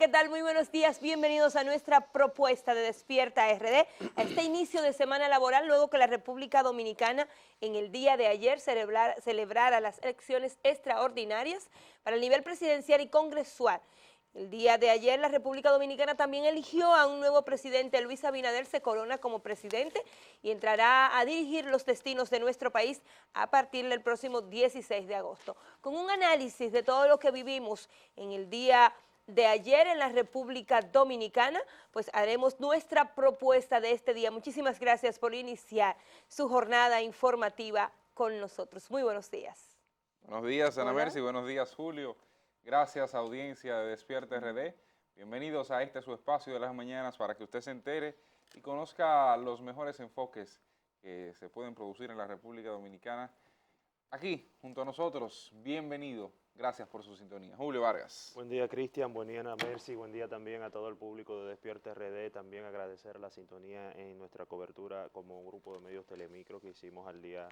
¿Qué tal? Muy buenos días, bienvenidos a nuestra propuesta de Despierta RD, a este inicio de semana laboral, luego que la República Dominicana en el día de ayer celebrara las elecciones extraordinarias para el nivel presidencial y congresual. El día de ayer la República Dominicana también eligió a un nuevo presidente. Luis Abinader se corona como presidente y entrará a dirigir los destinos de nuestro país a partir del próximo 16 de agosto. Con un análisis de todo lo que vivimos en el día de ayer en la República Dominicana, pues haremos nuestra propuesta de este día. Muchísimas gracias por iniciar su jornada informativa con nosotros. Muy buenos días. Buenos días, Ana Hola. Mercy, buenos días, Julio. Gracias, audiencia de Despierta RD. Bienvenidos a su espacio de las mañanas para que usted se entere y conozca los mejores enfoques que se pueden producir en la República Dominicana. Aquí, junto a nosotros, bienvenido. Gracias por su sintonía. Julio Vargas. Buen día, Cristian. Buen día, Ana Mercy. Buen día también a todo el público de Despierta RD. También agradecer la sintonía en nuestra cobertura como grupo de medios Telemicro que hicimos al día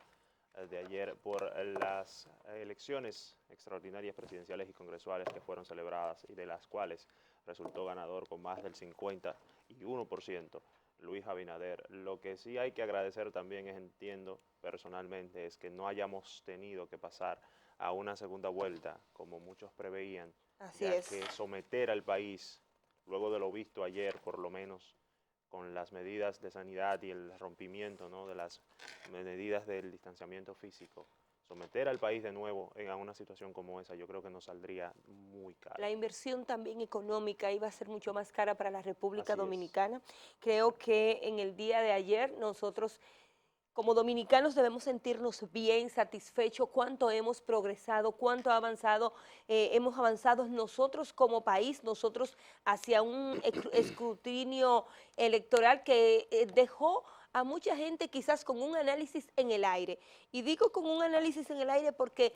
de ayer por las elecciones extraordinarias presidenciales y congresuales que fueron celebradas y de las cuales resultó ganador con más del 51% Luis Abinader. Lo que sí hay que agradecer también entiendo personalmente, es que no hayamos tenido que pasar a una segunda vuelta, como muchos preveían, Así ya es. que someter al país, luego de lo visto ayer, por lo menos, con las medidas de sanidad y el rompimiento, ¿no?, de las medidas del distanciamiento físico, someter al país de nuevo a una situación como esa, yo creo que nos saldría muy caro. La inversión también económica iba a ser mucho más cara para la República Así es. Dominicana. Creo que en el día de ayer nosotros como dominicanos debemos sentirnos bien, satisfechos, cuánto hemos progresado, cuánto hemos avanzado nosotros como país, nosotros hacia un escrutinio electoral que dejó a mucha gente quizás con un análisis en el aire. Y digo con un análisis en el aire porque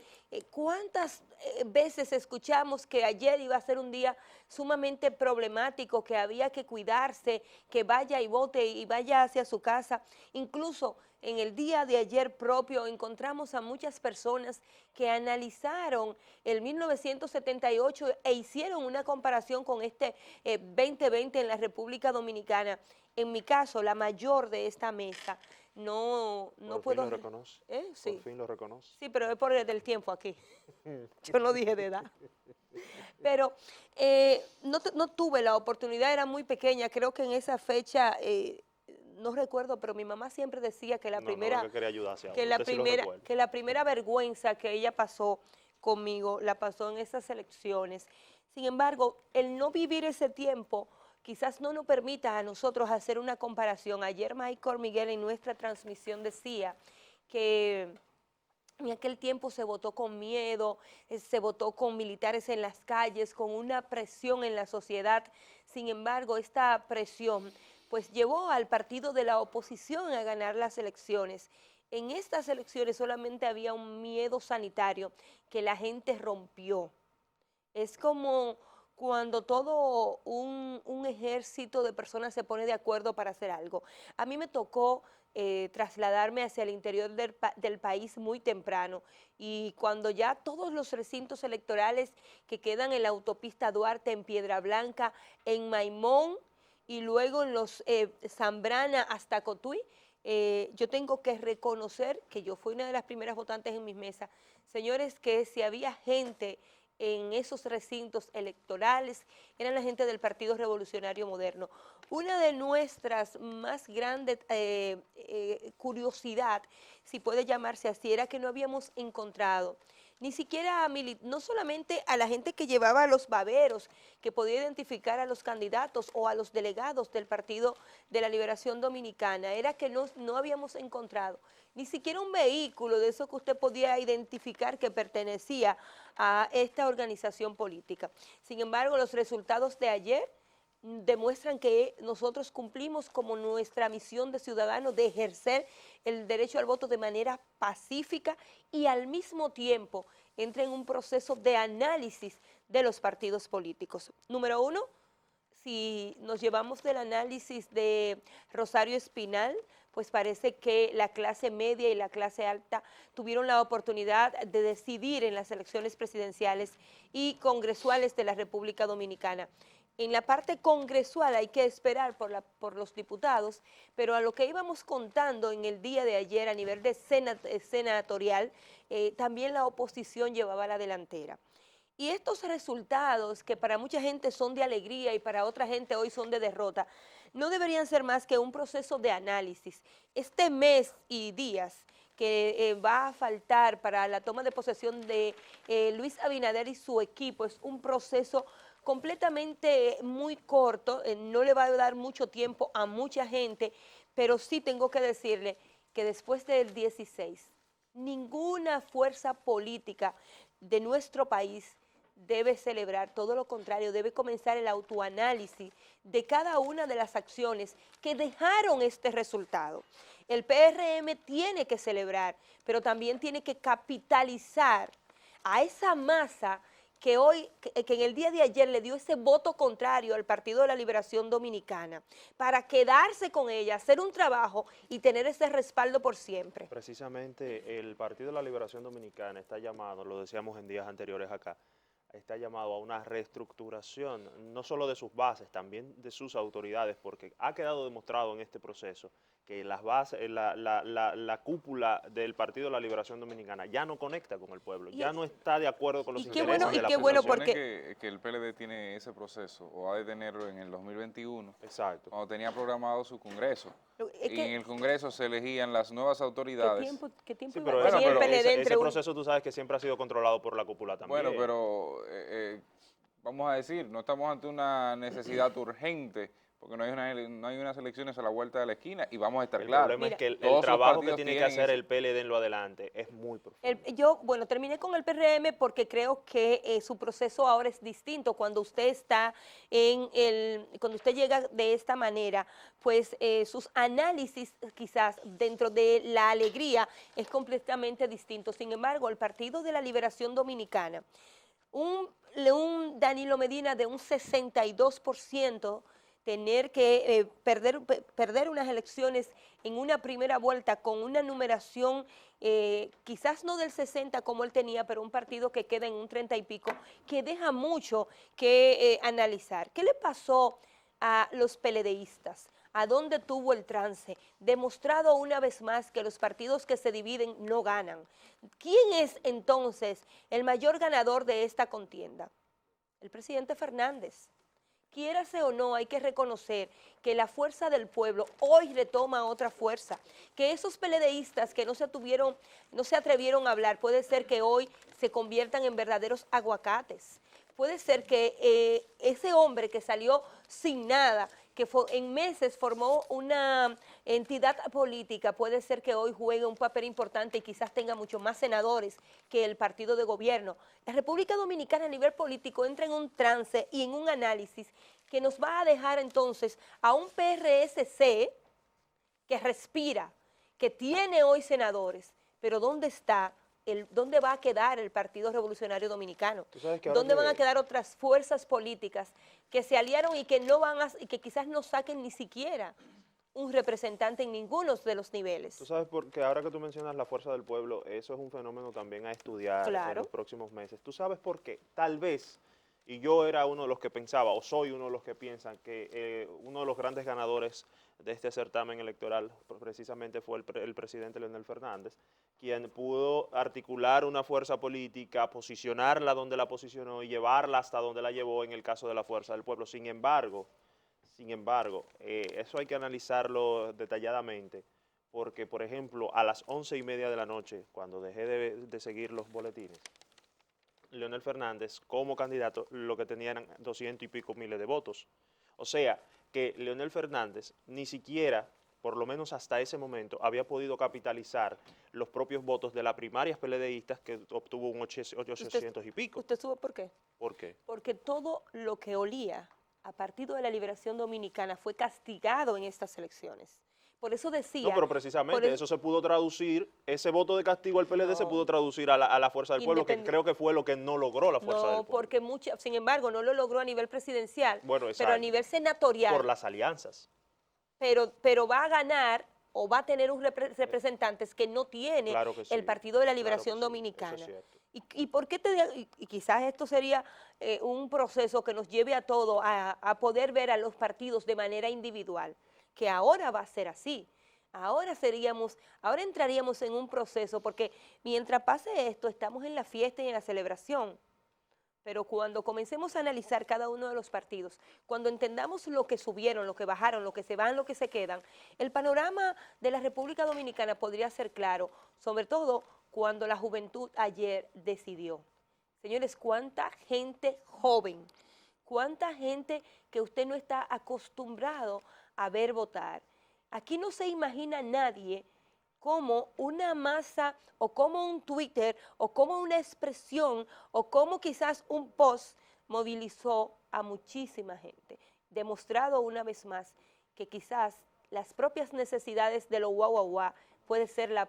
cuántas veces escuchamos que ayer iba a ser un día sumamente problemático, que había que cuidarse, que vaya y vote y vaya hacia su casa. Incluso en el día de ayer propio encontramos a muchas personas que analizaron el 1978 e hicieron una comparación con este 2020 en la República Dominicana. En mi caso, la mayor de esta mesa, no Por puedo... fin lo reconoce. Sí. Por fin lo reconoce. Sí, pero es por el tiempo aquí. Yo no dije de edad. Pero no tuve la oportunidad, era muy pequeña. Creo que en esa fecha, no recuerdo, pero mi mamá siempre decía que la primera... que quería ayudarse a que uno. la Usted sí lo primera, recuerda. que la primera vergüenza que ella pasó conmigo, la pasó en esas elecciones. Sin embargo, el no vivir ese tiempo quizás no nos permita a nosotros hacer una comparación. Ayer Michael Miguel en nuestra transmisión decía que en aquel tiempo se votó con miedo, se votó con militares en las calles, con una presión en la sociedad. Sin embargo, esta presión pues llevó al partido de la oposición a ganar las elecciones. En estas elecciones solamente había un miedo sanitario que la gente rompió. Es como cuando todo un ejército de personas se pone de acuerdo para hacer algo. A mí me tocó trasladarme hacia el interior del país muy temprano y cuando ya todos los recintos electorales que quedan en la autopista Duarte, en Piedra Blanca, en Maimón y luego en los Zambrana hasta Cotuí, yo tengo que reconocer que yo fui una de las primeras votantes en mis mesas. Señores, que si había gente en esos recintos electorales, eran la gente del Partido Revolucionario Moderno. Una de nuestras más grandes curiosidad, si puede llamarse así, era que no habíamos encontrado ni siquiera no solamente a la gente que llevaba a los baberos, que podía identificar a los candidatos o a los delegados del Partido de la Liberación Dominicana, era que no habíamos encontrado ni siquiera un vehículo de eso que usted podía identificar que pertenecía a esta organización política. Sin embargo, los resultados de ayer demuestran que nosotros cumplimos como nuestra misión de ciudadanos de ejercer el derecho al voto de manera pacífica y al mismo tiempo entra en un proceso de análisis de los partidos políticos. Número uno, si nos llevamos del análisis de Rosario Espinal, pues parece que la clase media y la clase alta tuvieron la oportunidad de decidir en las elecciones presidenciales y congresuales de la República Dominicana. En la parte congresual hay que esperar por los diputados, pero a lo que íbamos contando en el día de ayer a nivel de senatorial, también la oposición llevaba la delantera. Y estos resultados, que para mucha gente son de alegría y para otra gente hoy son de derrota, no deberían ser más que un proceso de análisis. Este mes y días que va a faltar para la toma de posesión de Luis Abinader y su equipo es un proceso completamente muy corto, no le va a dar mucho tiempo a mucha gente, pero sí tengo que decirle que después del 16, ninguna fuerza política de nuestro país debe celebrar, todo lo contrario, debe comenzar el autoanálisis de cada una de las acciones que dejaron este resultado. El PRM tiene que celebrar, pero también tiene que capitalizar a esa masa que hoy, que en el día de ayer le dio ese voto contrario al Partido de la Liberación Dominicana, para quedarse con ella, hacer un trabajo y tener ese respaldo por siempre. Precisamente el Partido de la Liberación Dominicana está llamado, lo decíamos en días anteriores acá, está llamado a una reestructuración, no solo de sus bases, también de sus autoridades, porque ha quedado demostrado en este proceso que las bases, la cúpula del Partido de la Liberación Dominicana ya no conecta con el pueblo, ya no está de acuerdo con los intereses de la población. Se supone que el PLD tiene ese proceso, o ha de tenerlo en el 2021, exacto, cuando tenía programado su congreso. Y en el congreso se elegían las nuevas autoridades. ¿Qué tiempo sí, iba a tener el PLD ese proceso tú sabes que siempre ha sido controlado por la cúpula también. Bueno, pero vamos a decir, no estamos ante una necesidad urgente, porque no hay unas elecciones a la vuelta de la esquina y vamos a estar claros. El problema es que el trabajo que tiene que hacer el PLD en lo adelante es muy profundo. Bueno, terminé con el PRM porque creo que su proceso ahora es distinto. Cuando usted está cuando usted llega de esta manera, pues sus análisis quizás dentro de la alegría es completamente distinto. Sin embargo, el Partido de la Liberación Dominicana, un Danilo Medina de un 62%, tener que perder unas elecciones en una primera vuelta con una numeración quizás no del 60 como él tenía, pero un partido que queda en un 30 y pico, que deja mucho que analizar. ¿Qué le pasó a los PLDistas? ¿A dónde tuvo el trance? Demostrado una vez más que los partidos que se dividen no ganan. ¿Quién es entonces el mayor ganador de esta contienda? El presidente Fernández. Quiérase o no, hay que reconocer que la fuerza del pueblo hoy retoma otra fuerza, que esos PLDistas que no se atrevieron a hablar, puede ser que hoy se conviertan en verdaderos aguacates. Puede ser que ese hombre que salió sin nada, que en meses formó una entidad política, puede ser que hoy juegue un papel importante y quizás tenga mucho más senadores que el partido de gobierno. La República Dominicana a nivel político entra en un trance y en un análisis que nos va a dejar entonces a un PRSC que respira, que tiene hoy senadores, pero ¿dónde está? ¿Dónde va a quedar el Partido Revolucionario Dominicano? ¿Dónde van a quedar otras fuerzas políticas que se aliaron y que y que quizás no saquen ni siquiera un representante en ninguno de los niveles? Tú sabes, porque ahora que tú mencionas la fuerza del pueblo, eso es un fenómeno también a estudiar en los próximos meses. ¿Tú sabes por qué? Tal vez, y yo era uno de los que pensaba, o soy uno de los que piensan, que uno de los grandes ganadores de este certamen electoral precisamente fue el presidente Leonel Fernández, quien pudo articular una fuerza política, posicionarla donde la posicionó y llevarla hasta donde la llevó en el caso de la fuerza del pueblo. Sin embargo, eso hay que analizarlo detalladamente, porque, por ejemplo, a las 11:30 de la noche, cuando dejé de seguir los boletines, Leonel Fernández, como candidato, lo que tenía eran 200 y pico miles de votos. O sea, que Leonel Fernández ni siquiera, por lo menos hasta ese momento, había podido capitalizar los propios votos de las primarias PLDistas que obtuvo un 800 y pico. ¿Usted supo por qué? ¿Por qué? Porque todo lo que olía a Partido de la Liberación Dominicana fue castigado en estas elecciones. Por eso decía... No, pero precisamente eso se pudo traducir, ese voto de castigo al PLD se pudo traducir a la fuerza del pueblo, que creo que fue lo que no logró la fuerza del pueblo. No, porque sin embargo, no lo logró a nivel presidencial, bueno, pero a nivel senatorial. Por las alianzas. Pero va a ganar o va a tener representantes que no tiene el Partido de la Liberación Dominicana. ¿Y por qué y quizás esto sería un proceso que nos lleve a todo a poder ver a los partidos de manera individual, que ahora va a ser así. Ahora entraríamos en un proceso, porque mientras pase esto, estamos en la fiesta y en la celebración. Pero cuando comencemos a analizar cada uno de los partidos, cuando entendamos lo que subieron, lo que bajaron, lo que se van, lo que se quedan, el panorama de la República Dominicana podría ser claro, sobre todo cuando la juventud ayer decidió. Señores, cuánta gente joven, cuánta gente que usted no está acostumbrado a ver votar. Aquí no se imagina nadie como una masa o como un Twitter o como una expresión o como quizás un post movilizó a muchísima gente, demostrado una vez más que quizás las propias necesidades de los guau puede ser la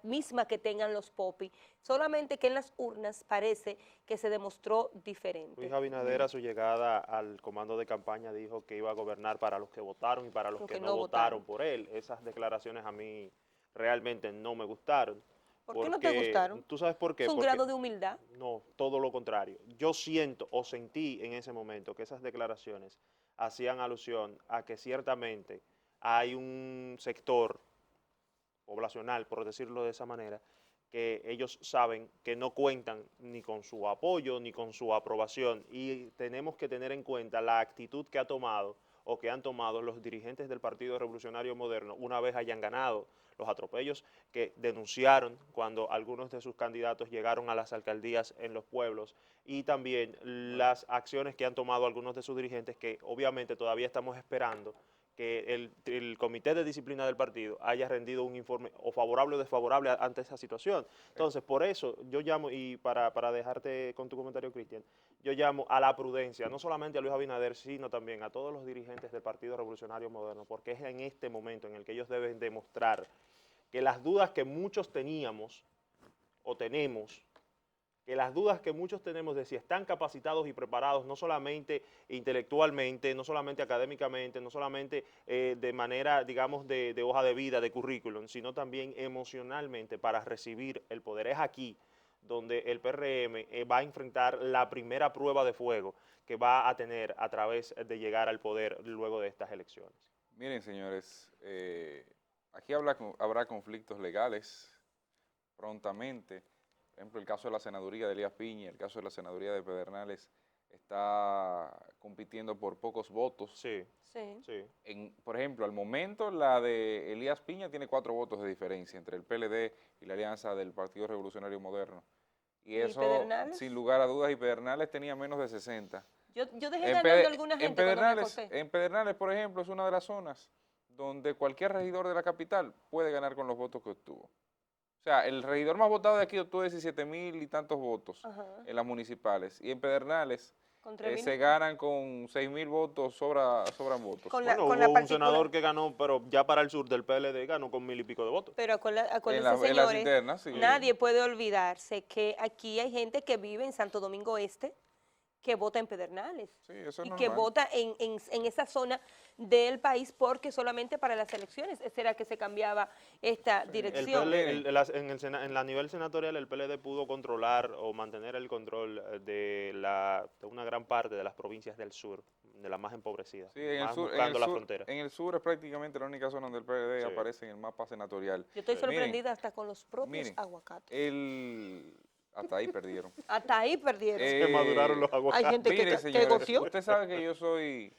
misma que tengan los popis, solamente que en las urnas parece que se demostró diferente. Luis Abinader a su llegada al comando de campaña dijo que iba a gobernar para los que votaron y para los que no votaron por él. Esas declaraciones a mí realmente no me gustaron. ¿Por qué no te gustaron? ¿Tú sabes por qué? Es un grado de humildad. No, todo lo contrario. Yo siento o sentí en ese momento que esas declaraciones hacían alusión a que ciertamente hay un sector poblacional, por decirlo de esa manera, que ellos saben que no cuentan ni con su apoyo ni con su aprobación, y tenemos que tener en cuenta la actitud que ha tomado o que han tomado los dirigentes del Partido Revolucionario Moderno una vez hayan ganado, los atropellos que denunciaron cuando algunos de sus candidatos llegaron a las alcaldías en los pueblos, y también las acciones que han tomado algunos de sus dirigentes que obviamente todavía estamos esperando que el comité de disciplina del partido haya rendido un informe o favorable o desfavorable ante esa situación. Entonces, por eso yo llamo, y para dejarte con tu comentario, Cristian, yo llamo a la prudencia, no solamente a Luis Abinader, sino también a todos los dirigentes del Partido Revolucionario Moderno, porque es en este momento en el que ellos deben demostrar que las dudas que muchos teníamos o tenemos, que las dudas que muchos tenemos de si están capacitados y preparados, no solamente intelectualmente, no solamente académicamente, no solamente de manera, digamos, de hoja de vida, de currículum, sino también emocionalmente para recibir el poder. Es aquí donde el PRM va a enfrentar la primera prueba de fuego que va a tener a través de llegar al poder luego de estas elecciones. Miren, señores, aquí habrá conflictos legales prontamente. Por ejemplo, el caso de la senaduría de Elías Piña, el caso de la senaduría de Pedernales está compitiendo por pocos votos. Sí. Por ejemplo, al momento la de Elías Piña tiene 4 votos de diferencia entre el PLD y la alianza del Partido Revolucionario Moderno. Y eso, sin lugar a dudas, y Pedernales tenía menos de 60. Yo dejé ganando a alguna gente en Pedernales, por ejemplo, es una de las zonas donde cualquier regidor de la capital puede ganar con los votos que obtuvo. O sea, el regidor más votado de aquí obtuvo 17,000 y tantos votos en las municipales. Y en Pedernales se ganan con 6,000 votos, sobran votos. Hubo un senador que ganó, pero ya para el sur del PLD ganó con 1,000 y pico de votos. Pero acuérdense, en las señores, internas, sí. Nadie puede olvidarse que aquí hay gente que vive en Santo Domingo Este, que vota en Pedernales. Sí, eso es y normal. que vota en esa zona del país porque solamente para las elecciones era que se cambiaba esta dirección. En la nivel senatorial el PLD pudo controlar o mantener el control de una gran parte de las provincias del sur, de las más empobrecidas, sí, en más el sur, buscando la frontera. En el sur es prácticamente la única zona donde el PLD aparece en el mapa senatorial. Yo estoy sorprendida hasta con los propios aguacates. Hasta ahí perdieron. Hasta ahí perdieron. Que maduraron los aguacates. Hay gente que goció. Usted sabe que yo soy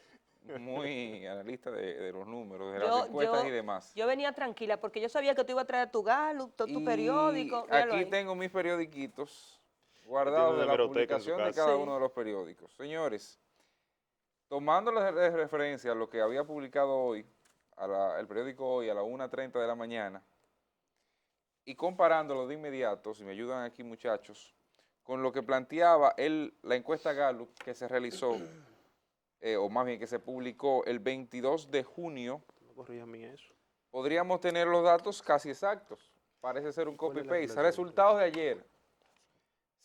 muy analista de los números, de las encuestas y demás. Yo venía tranquila porque yo sabía que tú ibas a traer tu Gallup, tu periódico. Aquí tengo mis periodiquitos guardados de la publicación de cada uno de los periódicos. Señores, tomando de referencia lo que había publicado hoy, el periódico Hoy a la 1:30 de la mañana, y comparándolo de inmediato, si me ayudan aquí muchachos, con lo que planteaba la encuesta Gallup que se realizó, o más bien que se publicó el 22 de junio, podríamos tener los datos casi exactos. Parece ser un copy-paste. Resultados de ayer,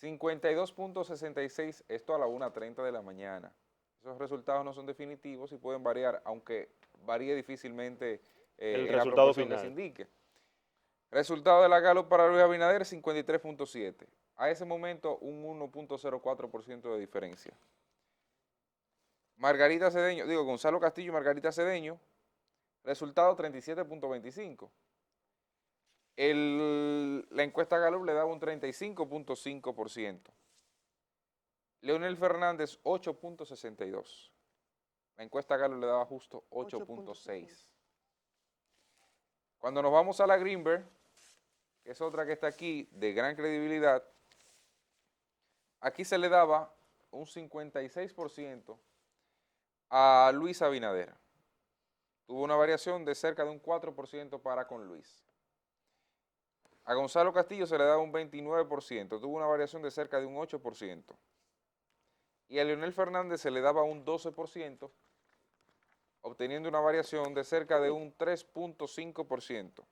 52.66, esto a la 1:30 de la mañana. Esos resultados no son definitivos y pueden variar, aunque varíe difícilmente el en la resultado proporción final que se indique. Resultado de la Gallup para Luis Abinader, 53.7. A ese momento, un 1.04% de diferencia. Margarita Cedeño, Gonzalo Castillo y Margarita Cedeño, resultado 37.25. La encuesta Gallup le daba un 35.5%. Leonel Fernández, 8.62. La encuesta Gallup le daba justo 8.6. Cuando nos vamos a la Greenberg, que es otra que está aquí de gran credibilidad, aquí se le daba un 56% a Luis Abinader. Tuvo una variación de cerca de un 4% para con Luis. A Gonzalo Castillo se le daba un 29%, tuvo una variación de cerca de un 8%. Y a Leonel Fernández se le daba un 12%, obteniendo una variación de cerca de un 3.5%.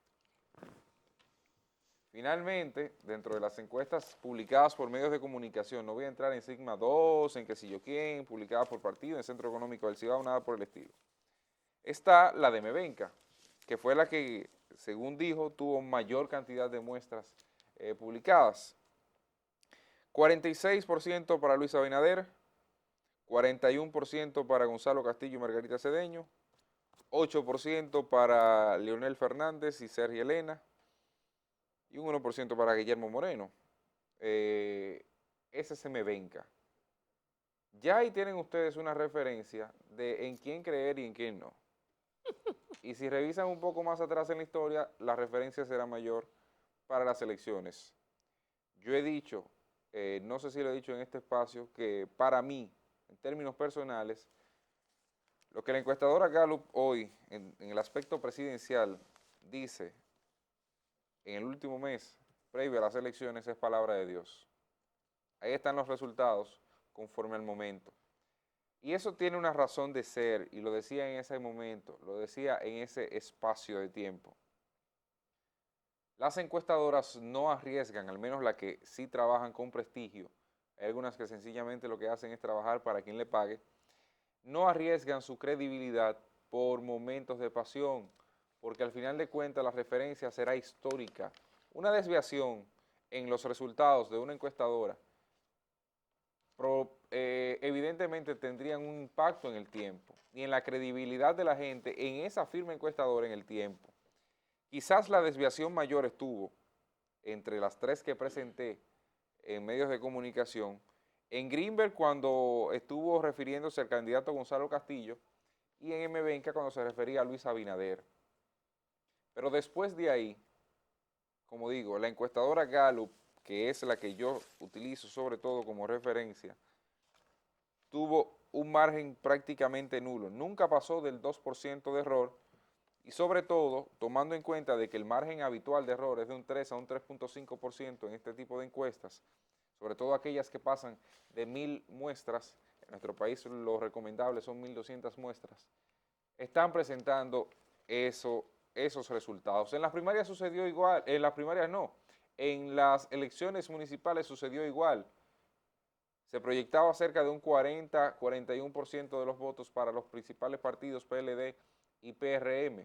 Finalmente, dentro de las encuestas publicadas por medios de comunicación, no voy a entrar en Sigma 2, en qué sé yo quién, publicadas por partido, en el Centro Económico del Cibao, nada por el estilo. Está la de Mevenca, que fue la que, según dijo, tuvo mayor cantidad de muestras publicadas. 46% para Luis Abinader, 41% para Gonzalo Castillo y Margarita Cedeño, 8% para Leonel Fernández y Sergio Elena, y un 1% para Guillermo Moreno. Ese se me venga. Ya ahí tienen ustedes una referencia de en quién creer y en quién no. Y si revisan un poco más atrás en la historia, la referencia será mayor para las elecciones. Yo he dicho, no sé si lo he dicho en este espacio, que para mí, en términos personales, lo que la encuestadora Gallup hoy, en el aspecto presidencial, dice en el último mes, previo a las elecciones, es palabra de Dios. Ahí están los resultados conforme al momento. Y eso tiene una razón de ser, y lo decía en ese momento, lo decía en ese espacio de tiempo. Las encuestadoras no arriesgan, al menos las que sí trabajan con prestigio, hay algunas que sencillamente lo que hacen es trabajar para quien le pague, no arriesgan su credibilidad por momentos de pasión, porque al final de cuentas la referencia será histórica. Una desviación en los resultados de una encuestadora evidentemente tendrían un impacto en el tiempo y en la credibilidad de la gente en esa firma encuestadora en el tiempo. Quizás la desviación mayor estuvo entre las tres que presenté en medios de comunicación, en Greenberg cuando estuvo refiriéndose al candidato Gonzalo Castillo y en Mevenca cuando se refería a Luis Abinader. Pero después de ahí, como digo, la encuestadora Gallup, que es la que yo utilizo sobre todo como referencia, tuvo un margen prácticamente nulo. Nunca pasó del 2% de error y sobre todo, tomando en cuenta de que el margen habitual de error es de un 3 a un 3.5% en este tipo de encuestas, sobre todo aquellas que pasan de 1000 muestras, en nuestro país lo recomendable son 1200 muestras, están presentando esos resultados. En las primarias sucedió igual, en las primarias no, en las elecciones municipales sucedió igual. Se proyectaba cerca de un 40-41% de los votos para los principales partidos PLD y PRM.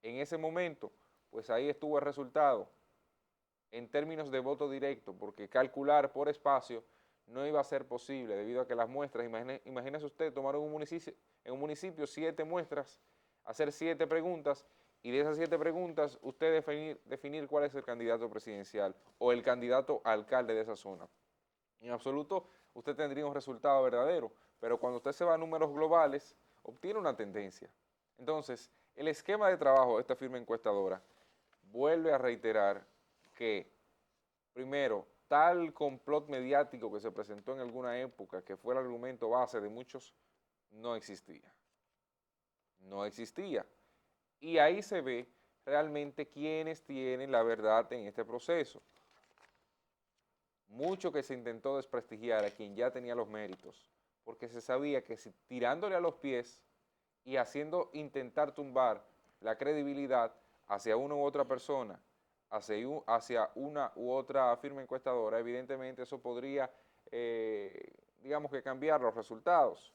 En ese momento, pues ahí estuvo el resultado en términos de voto directo, porque calcular por espacio no iba a ser posible debido a que las muestras, imagínese usted tomar en un municipio 7 muestras, hacer 7 preguntas y de esas 7 preguntas usted definir cuál es el candidato presidencial o el candidato a alcalde de esa zona. En absoluto usted tendría un resultado verdadero, pero cuando usted se va a números globales, obtiene una tendencia. Entonces, el esquema de trabajo de esta firma encuestadora vuelve a reiterar que, primero, tal complot mediático que se presentó en alguna época, que fue el argumento base de muchos, no existía. No existía. Y ahí se ve realmente quiénes tienen la verdad en este proceso. Mucho que se intentó desprestigiar a quien ya tenía los méritos, porque se sabía que si tirándole a los pies y haciendo intentar tumbar la credibilidad hacia una u otra persona, hacia una u otra firma encuestadora, evidentemente eso podría, digamos que cambiar los resultados.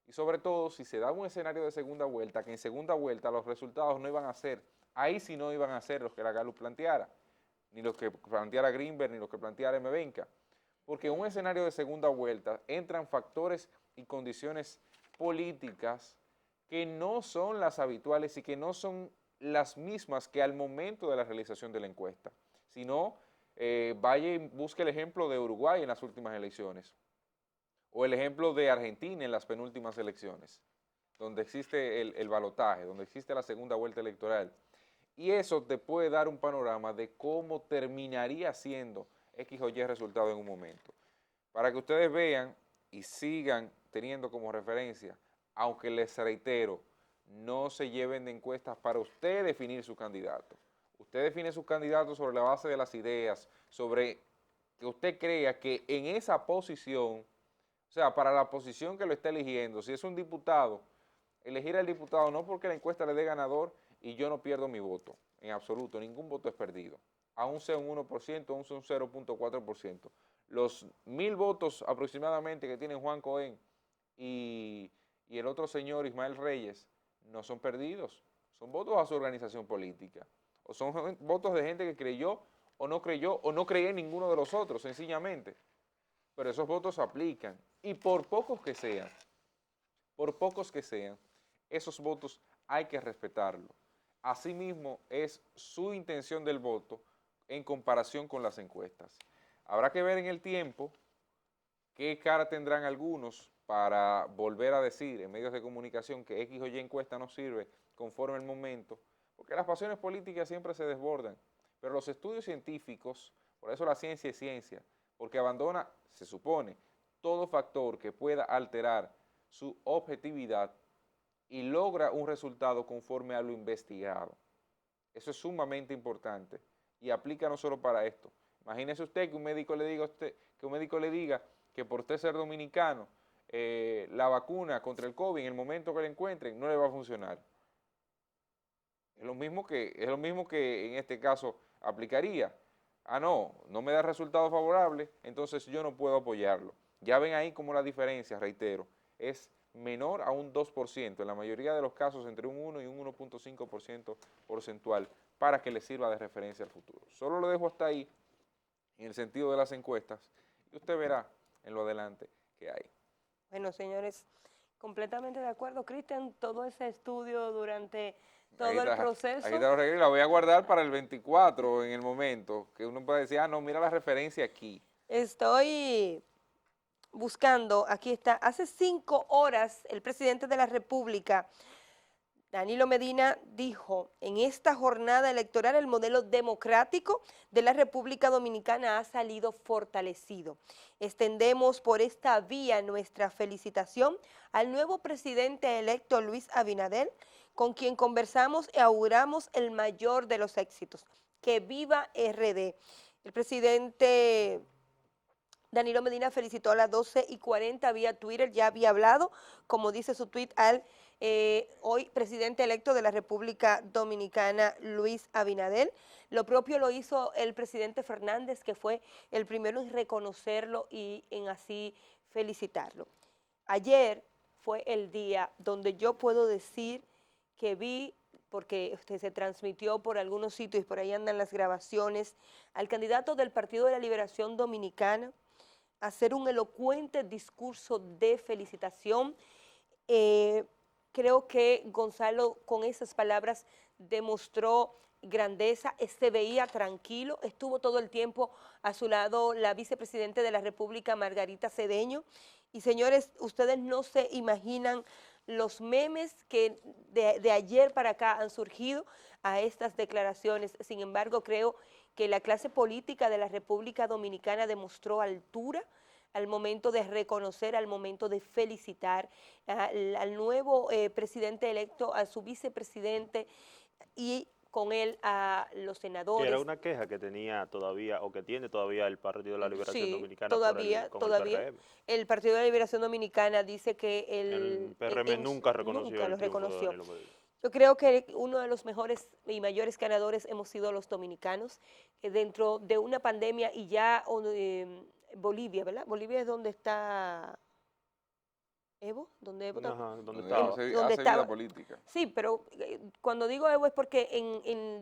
Y sobre todo si se da un escenario de segunda vuelta, que en segunda vuelta los resultados no iban a ser ahí sí no iban a ser los que la Gallup planteara, ni los que planteara Greenberg, ni los que planteara M. Benca, porque en un escenario de segunda vuelta entran factores y condiciones políticas que no son las habituales y que no son las mismas que al momento de la realización de la encuesta, sino vaya y busque el ejemplo de Uruguay en las últimas elecciones, o el ejemplo de Argentina en las penúltimas elecciones, donde existe el balotaje, donde existe la segunda vuelta electoral. Y eso te puede dar un panorama de cómo terminaría siendo X o Y resultado en un momento. Para que ustedes vean y sigan teniendo como referencia, aunque les reitero, no se lleven de encuestas para usted definir su candidato. Usted define su candidato sobre la base de las ideas, sobre que usted crea que en esa posición, o sea, para la posición que lo está eligiendo, si es un diputado, elegir al diputado no porque la encuesta le dé ganador y yo no pierdo mi voto, en absoluto, ningún voto es perdido, aún sea un 1%, aún sea un 0.4%. Los 1000 votos aproximadamente que tienen Juan Cohen y el otro señor Ismael Reyes no son perdidos, son votos a su organización política, o son votos de gente que creyó o no creía en ninguno de los otros, sencillamente. Pero esos votos aplican, y por pocos que sean, esos votos hay que respetarlos. Asimismo, es su intención del voto en comparación con las encuestas. Habrá que ver en el tiempo qué cara tendrán algunos para volver a decir en medios de comunicación que X o Y encuesta no sirve conforme el momento, porque las pasiones políticas siempre se desbordan, pero los estudios científicos, por eso la ciencia es ciencia, porque abandona, se supone, todo factor que pueda alterar su objetividad y logra un resultado conforme a lo investigado. Eso es sumamente importante y aplica no solo para esto. Imagínese usted que un médico le diga que por usted ser dominicano, la vacuna contra el COVID en el momento que la encuentren no le va a funcionar. Es lo mismo que en este caso aplicaría. Ah, no me da resultado favorable, entonces yo no puedo apoyarlo. Ya ven ahí como la diferencia, reitero, es menor a un 2%, en la mayoría de los casos entre un 1 y un 1.5% porcentual, para que le sirva de referencia al futuro. Solo lo dejo hasta ahí, en el sentido de las encuestas, y usted verá en lo adelante qué hay. Bueno, señores, completamente de acuerdo, Cristian, todo ese estudio durante todo el proceso. Aquí está, la voy a guardar para el 24 en el momento, que uno puede decir, ah, no, mira la referencia aquí. Estoy buscando, aquí está, hace 5 horas el presidente de la República, Danilo Medina, dijo, en esta jornada electoral el modelo democrático de la República Dominicana ha salido fortalecido. Extendemos por esta vía nuestra felicitación al nuevo presidente electo Luis Abinader, con quien conversamos y auguramos el mayor de los éxitos. ¡Que viva RD! El presidente Danilo Medina felicitó a las 12:40 vía Twitter, ya había hablado, como dice su tweet, al hoy presidente electo de la República Dominicana, Luis Abinader. Lo propio lo hizo el presidente Fernández, que fue el primero en reconocerlo y en así felicitarlo. Ayer fue el día donde yo puedo decir que vi, porque se transmitió por algunos sitios y por ahí andan las grabaciones, al candidato del Partido de la Liberación Dominicana hacer un elocuente discurso de felicitación. Creo que Gonzalo con esas palabras demostró grandeza, se veía tranquilo, estuvo todo el tiempo a su lado la vicepresidenta de la República, Margarita Cedeño. Y señores, ustedes no se imaginan los memes que de ayer para acá han surgido a estas declaraciones. Sin embargo, creo que la clase política de la República Dominicana demostró altura al momento de reconocer, al momento de felicitar al nuevo presidente electo, a su vicepresidente y con él a los senadores. Que era una queja que tenía todavía, o que tiene todavía el Partido de la Liberación Dominicana todavía, con el PRM. El Partido de la Liberación Dominicana dice que el PRM nunca reconoció el triunfo de Danilo Medina. Yo creo que uno de los mejores y mayores ganadores hemos sido los dominicanos, dentro de una pandemia y ya Bolivia, ¿verdad? Bolivia es donde está ¿Evo? ¿Dónde Evo? Ajá, ¿dónde Donde estaba? hace ¿Dónde vida estaba? política. Sí, pero cuando digo Evo es porque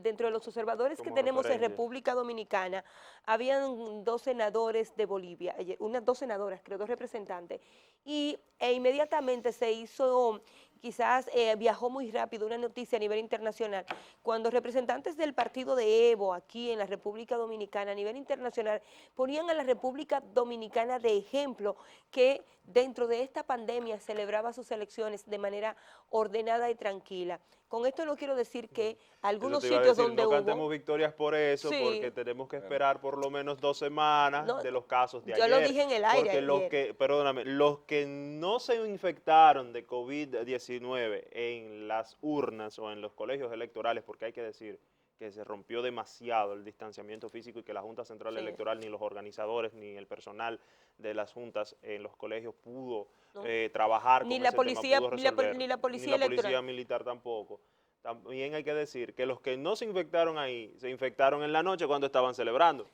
dentro de los observadores que Como tenemos en referencia. República Dominicana, habían dos senadores de Bolivia, unas dos senadoras, creo, dos representantes, e inmediatamente se hizo, quizás viajó muy rápido una noticia a nivel internacional, cuando representantes del partido de Evo aquí en la República Dominicana a nivel internacional ponían a la República Dominicana de ejemplo que dentro de esta pandemia celebraba sus elecciones de manera ordenada y tranquila. Con esto no quiero decir que Eso algunos te iba a sitios decir, donde no hubo, cantemos victorias por eso, porque sí, tenemos que Claro. esperar por lo menos 2 semanas no, de los casos de yo lo ayer. dije en el aire Porque ayer, perdóname, los que no se infectaron de COVID-19 en las urnas o en los colegios electorales, porque hay que decir que se rompió demasiado el distanciamiento físico y que la Junta Central sí, Electoral, ni los organizadores, ni el personal de las juntas en los colegios pudo ¿no? trabajar Ni con la ese tema, policía, pudo ni resolver, la ni policía la policía electoral. militar tampoco. También hay que decir que los que no se infectaron ahí, se infectaron en la noche cuando estaban celebrando.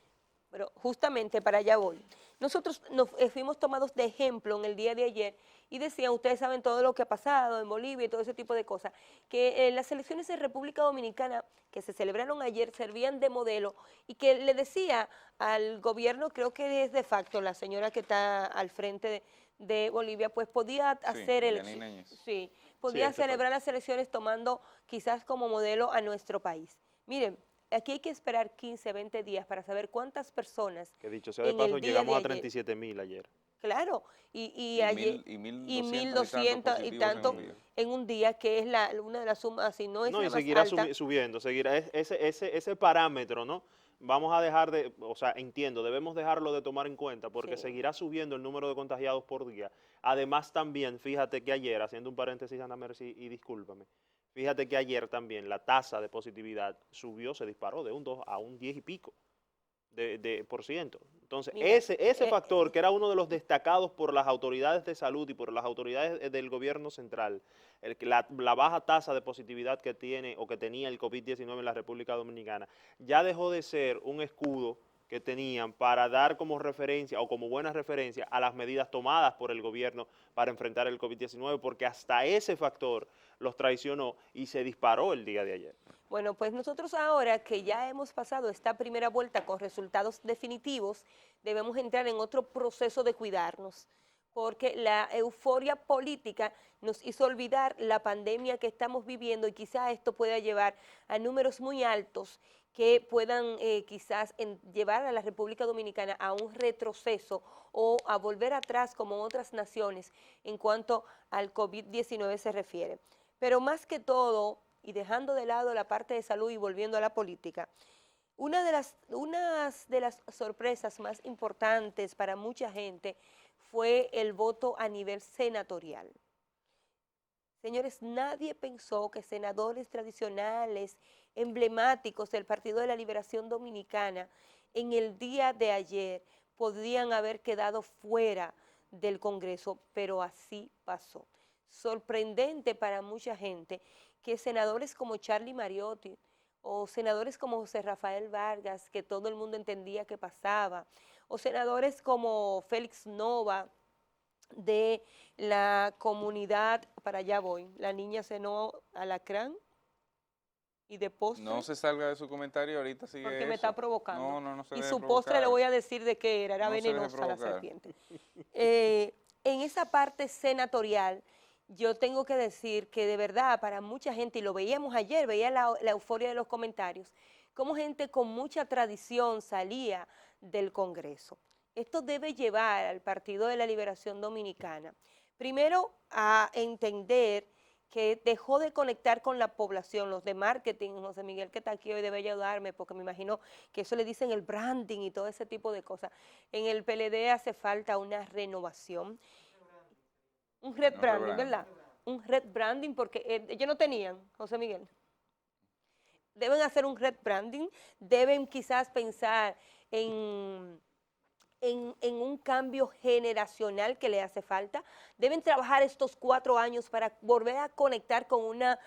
Pero justamente para allá voy. Nosotros nos fuimos tomados de ejemplo en el día de ayer y decían, ustedes saben todo lo que ha pasado en Bolivia y todo ese tipo de cosas, que las elecciones en República Dominicana que se celebraron ayer servían de modelo y que le decía al gobierno, creo que es de facto la señora que está al frente de Bolivia, pues podía Sí, hacer Yanine Áñez. sí, Sí, podía ese fue. celebrar las elecciones tomando quizás como modelo a nuestro país. Miren, aquí hay que esperar 15, 20 días para saber cuántas personas Que dicho sea de en paso, el día de llegamos a ayer, 37.000 ayer. claro, y Y ayer, mil y mil doscientos y tantos doscientos y positivos en tanto un día. en un día, que es una de las sumas, si no es No, la y más seguirá alta, subiendo, seguirá ese parámetro, ¿no? Vamos a dejar de, o sea, entiendo, debemos dejarlo de tomar en cuenta porque sí, seguirá subiendo el número de contagiados por día. Además también, fíjate que ayer, haciendo un paréntesis, Ana Mercy, y discúlpame, fíjate que ayer también la tasa de positividad subió, se disparó de un 2 a un 10 y pico por ciento. Entonces, mira, ese factor, que era uno de los destacados por las autoridades de salud y por las autoridades del gobierno central, la baja tasa de positividad que tiene o que tenía el COVID-19 en la República Dominicana, ya dejó de ser un escudo que tenían para dar como referencia o como buena referencia a las medidas tomadas por el gobierno para enfrentar el COVID-19, porque hasta ese factor los traicionó y se disparó el día de ayer. bueno, pues nosotros ahora que ya hemos pasado esta primera vuelta con resultados definitivos, debemos entrar en otro proceso de cuidarnos, porque la euforia política nos hizo olvidar la pandemia que estamos viviendo y quizá esto pueda llevar a números muy altos que puedan quizás llevar a la República Dominicana a un retroceso o a volver atrás como otras naciones en cuanto al COVID-19 se refiere. Pero más que todo, y dejando de lado la parte de salud y volviendo a la política, unas de las sorpresas más importantes para mucha gente fue el voto a nivel senatorial. Señores, nadie pensó que senadores tradicionales, emblemáticos del Partido de la Liberación Dominicana, en el día de ayer podían haber quedado fuera del Congreso, pero así pasó. Sorprendente para mucha gente que senadores como Charlie Mariotti o senadores como José Rafael Vargas, que todo el mundo entendía que pasaba, o senadores como Félix Nova, de la comunidad, para allá voy, la niña cenó alacrán y de postre, No se salga de su comentario, ahorita sigue porque me eso. está provocando. No se Y deje su postre le provocar. voy a decir de qué era No se deje venenosa la provocar. serpiente. En esa parte senatorial, yo tengo que decir que de verdad para mucha gente, y lo veíamos ayer, veía la euforia de los comentarios, como gente con mucha tradición salía del Congreso. Esto debe llevar al Partido de la Liberación Dominicana, primero a entender que dejó de conectar con la población, los de marketing, José Miguel que está aquí hoy debe ayudarme, porque me imagino que eso le dicen el branding y todo ese tipo de cosas. En el PLD hace falta una renovación, un red No, branding, rebranding. ¿verdad? Un red branding, porque ellos no tenían, José Miguel. Deben hacer un red branding, deben quizás pensar en un cambio generacional que le hace falta. Deben trabajar estos 4 años para volver a conectar con una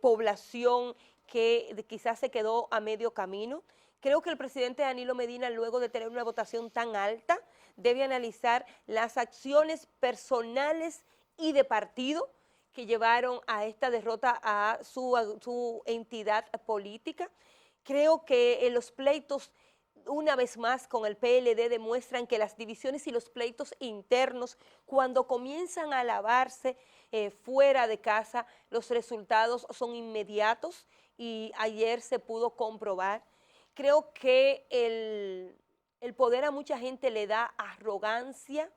población que quizás se quedó a medio camino. Creo que el presidente Danilo Medina, luego de tener una votación tan alta, debe analizar las acciones personales y de partido que llevaron a esta derrota a su entidad política. Creo que los pleitos, una vez más con el PLD, demuestran que las divisiones y los pleitos internos, cuando comienzan a lavarse fuera de casa, los resultados son inmediatos y ayer se pudo comprobar. Creo que el poder a mucha gente le da arrogancia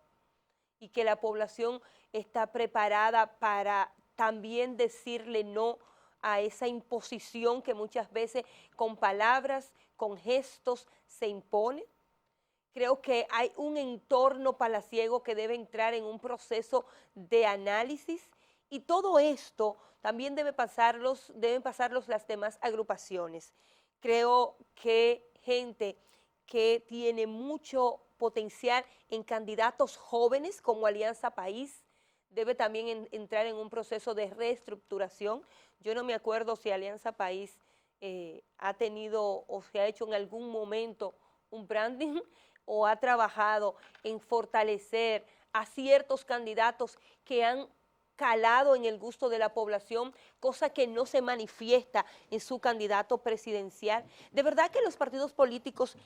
y que la población está preparada para también decirle no a esa imposición que muchas veces con palabras, con gestos se impone. Creo que hay un entorno palaciego que debe entrar en un proceso de análisis y todo esto también deben pasarlos las demás agrupaciones. Creo que gente que tiene mucho potencial en candidatos jóvenes como Alianza País debe también entrar en un proceso de reestructuración. Yo no me acuerdo si Alianza País ha tenido o se ha hecho en algún momento un branding o ha trabajado en fortalecer a ciertos candidatos que han calado en el gusto de la población, cosa que no se manifiesta en su candidato presidencial. De verdad que los partidos políticos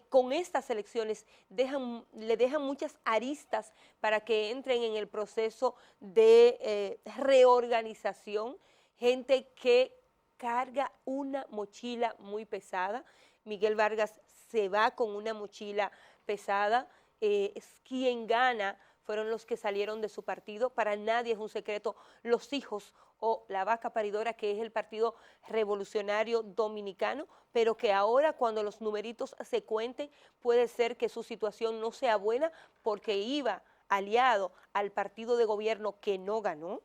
con estas elecciones le dejan muchas aristas para que entren en el proceso de reorganización, gente que carga una mochila muy pesada. Miguel Vargas se va con una mochila pesada, es quien gana. Fueron los que salieron de su partido. Para nadie es un secreto los hijos o la vaca paridora, que es el Partido Revolucionario Dominicano, pero que ahora cuando los numeritos se cuenten puede ser que su situación no sea buena porque iba aliado al partido de gobierno que no ganó.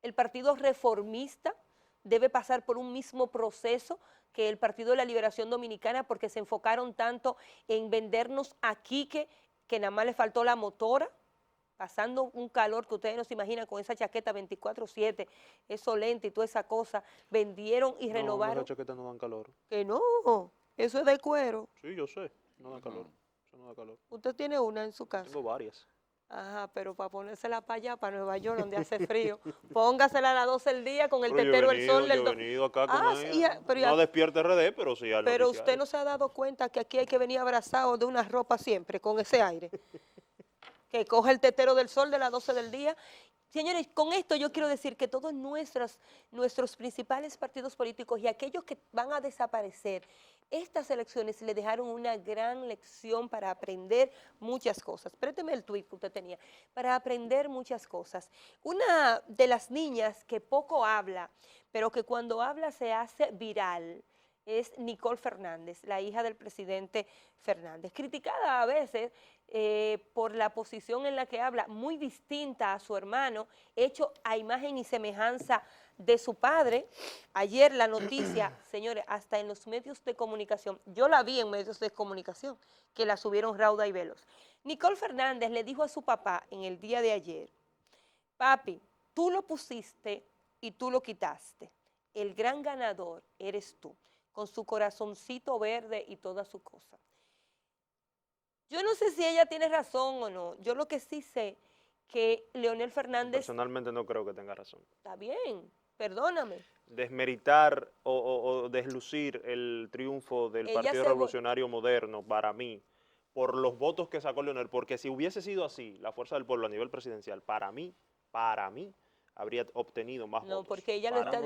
El Partido Reformista debe pasar por un mismo proceso que el Partido de la Liberación Dominicana porque se enfocaron tanto en vendernos a Quique que nada más le faltó la motora, pasando un calor que ustedes no se imaginan con esa chaqueta 24/7, eso lente y toda esa cosa, vendieron y renovaron. No, esas chaquetas no dan calor. Que no, eso es de cuero. Sí, yo sé, no da calor. Eso no da calor. Usted tiene una en su casa. Tengo varias. Ajá, pero para ponérsela para allá, para Nueva York, donde hace frío, póngasela a las 12 del día con el Pero tetero del sol. yo he venido acá con ella. No Despierta RD, pero sí al Pero noticiario. usted no se ha dado cuenta que aquí hay que venir abrazado de una ropa siempre, con ese aire. Que coge el tetero del sol de las 12 del día. Señores, con esto yo quiero decir que todos nuestros principales partidos políticos y aquellos que van a desaparecer, estas elecciones le dejaron una gran lección para aprender muchas cosas. Présteme el tuit que usted tenía, para aprender muchas cosas. Una de las niñas que poco habla, pero que cuando habla se hace viral, es Nicole Fernández, la hija del presidente Fernández, criticada a veces por la posición en la que habla, muy distinta a su hermano, hecho a imagen y semejanza de su padre. Ayer la noticia, señores, hasta en los medios de comunicación, yo la vi en medios de comunicación, que la subieron rauda y veloz. Nicole Fernández le dijo a su papá en el día de ayer: papi, tú lo pusiste y tú lo quitaste, el gran ganador eres tú, con su corazoncito verde y toda su cosa. Yo no sé si ella tiene razón o no. Yo lo que sí sé que Leonel Fernández... Personalmente no creo que tenga razón. Está bien, perdóname. Desmeritar o deslucir el triunfo del Partido Revolucionario Moderno, para mí, por los votos que sacó Leonel, porque si hubiese sido así, la fuerza del pueblo a nivel presidencial, para mí, habría obtenido más votos. No, porque ella no lo está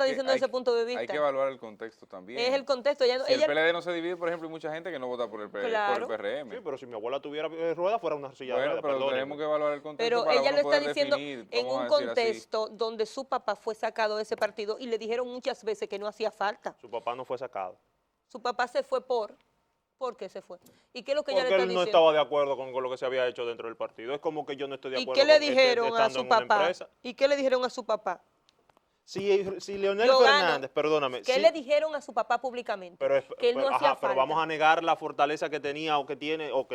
diciendo desde ese punto de vista. Hay que evaluar el contexto también. Es el contexto. Si el PLD no se divide, por ejemplo, hay mucha gente que no vota por el PRM. Sí, pero si mi abuela tuviera rueda, fuera una silla de ruedas. Pero tenemos que evaluar el contexto. Pero ella lo está diciendo en un contexto donde su papá fue sacado de ese partido y le dijeron muchas veces que no hacía falta. Su papá no fue sacado. Su papá se fue ¿Por qué se fue? ¿Y qué es lo que ella le está diciendo? Porque él no estaba de acuerdo con lo que se había hecho dentro del partido. Es como que yo no estoy de acuerdo con ¿Y qué le dijeron a su papá? ¿Y qué le dijeron a su papá? Si Leonel Fernández, perdóname. ¿Qué le dijeron a su papá públicamente? Que él no hacía falta. Pero vamos a negar la fortaleza que tenía o que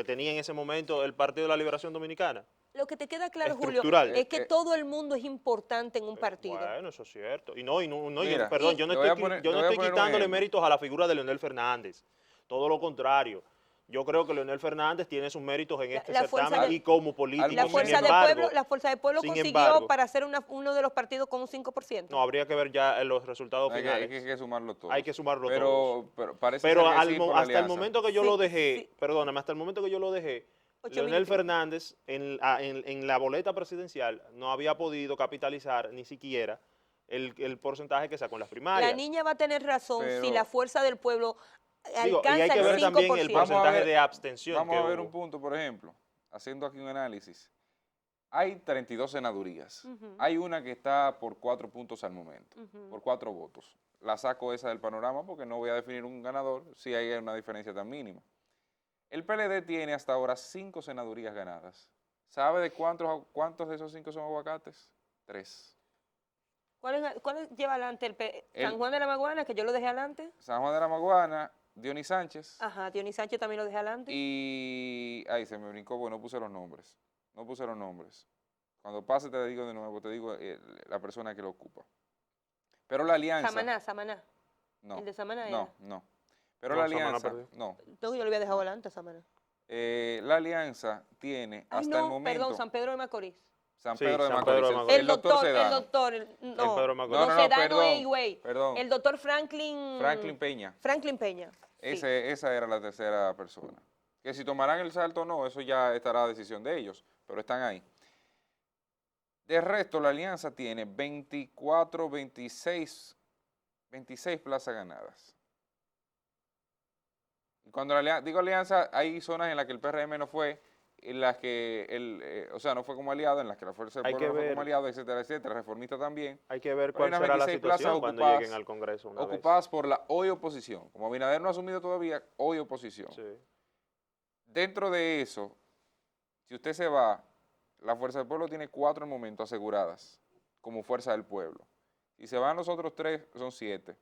tenía en ese momento el Partido de la Liberación Dominicana. Lo que te queda claro, Julio, es que todo el mundo es importante en un partido. Bueno, eso es cierto. Perdón, yo no estoy quitándole méritos a la figura de Leonel Fernández. Todo lo contrario. Yo creo que Leonel Fernández tiene sus méritos en este la fuerza certamen del- y como político. La Sin Fuerza embargo, la Fuerza del Pueblo sin consiguió embargo, para ser uno de los partidos con un 5%. no, habría que ver ya los resultados Hay finales. que sumarlo todo. Hay que sumarlo todos. Pero parece Pero ser que sí por la hasta el alianza. momento que yo Sí, lo dejé, sí. perdóname, hasta el momento que yo lo dejé, 8 Leonel minutos. Fernández en la boleta presidencial no había podido capitalizar ni siquiera el porcentaje que sacó en las primarias. La niña va a tener razón si Pero- la Fuerza del Pueblo Digo, y alcanza hay que el ver 5%. también el Vamos a porcentaje ver- de abstención Vamos que a ver hubo. un punto, por ejemplo, haciendo aquí un análisis. Hay 32 senadurías. Ujú. Hay una que está por 4 puntos al momento, Ujú. por 4 votos. La saco esa del panorama porque no voy a definir un ganador si hay una diferencia tan mínima. El PLD tiene hasta ahora 5 senadurías ganadas. ¿Sabe de cuántos de esos 5 son aguacates? 3. ¿Cuál lleva adelante El- San Juan de la Maguana, que yo lo dejé adelante? San Juan de la Maguana, Dionis Sánchez Ajá, Dionis Sánchez también lo dejé adelante. y... Ay, se me brincó, bueno, no puse los nombres. No puse los nombres. Cuando pase te digo de nuevo, te digo la persona que lo ocupa. Pero la alianza... Samaná. No, El de Samaná no, era. no. Pero No, la Samaná alianza... perdió. No. No, yo lo había dejado adelante, Samaná. La alianza tiene Ay, hasta el no, momento... perdón, San Pedro de Macorís. San Sí, Pedro de San Macorís. Pedro de Macorís. El doctor Sedano. No, Pedro de Macorís. No, no, no, Sedano perdón, es Higüey. perdón. El doctor Franklin. Franklin Peña. Franklin Peña. Sí. Esa era la tercera persona. Que si tomarán el salto o no, eso ya estará a decisión de ellos, pero están ahí. De resto, la alianza tiene 24, 26 plazas ganadas. Y cuando digo alianza, hay zonas en las que el PRM no fue, en las que o sea, no fue como aliado, en las que la Fuerza del Hay Pueblo que no fue ver. como aliado, etcétera, etcétera, reformista también. Hay que ver Pero hay cuál unas será la 26 plazas situación cuando ocupadas- lleguen al Congreso una vez. Ocupadas por la hoy oposición. Como Abinader no ha asumido todavía, hoy oposición. Sí. Dentro de eso, si usted se va, la Fuerza del Pueblo tiene 4 en el momento aseguradas como Fuerza del Pueblo. Si se van los otros 3, son 7.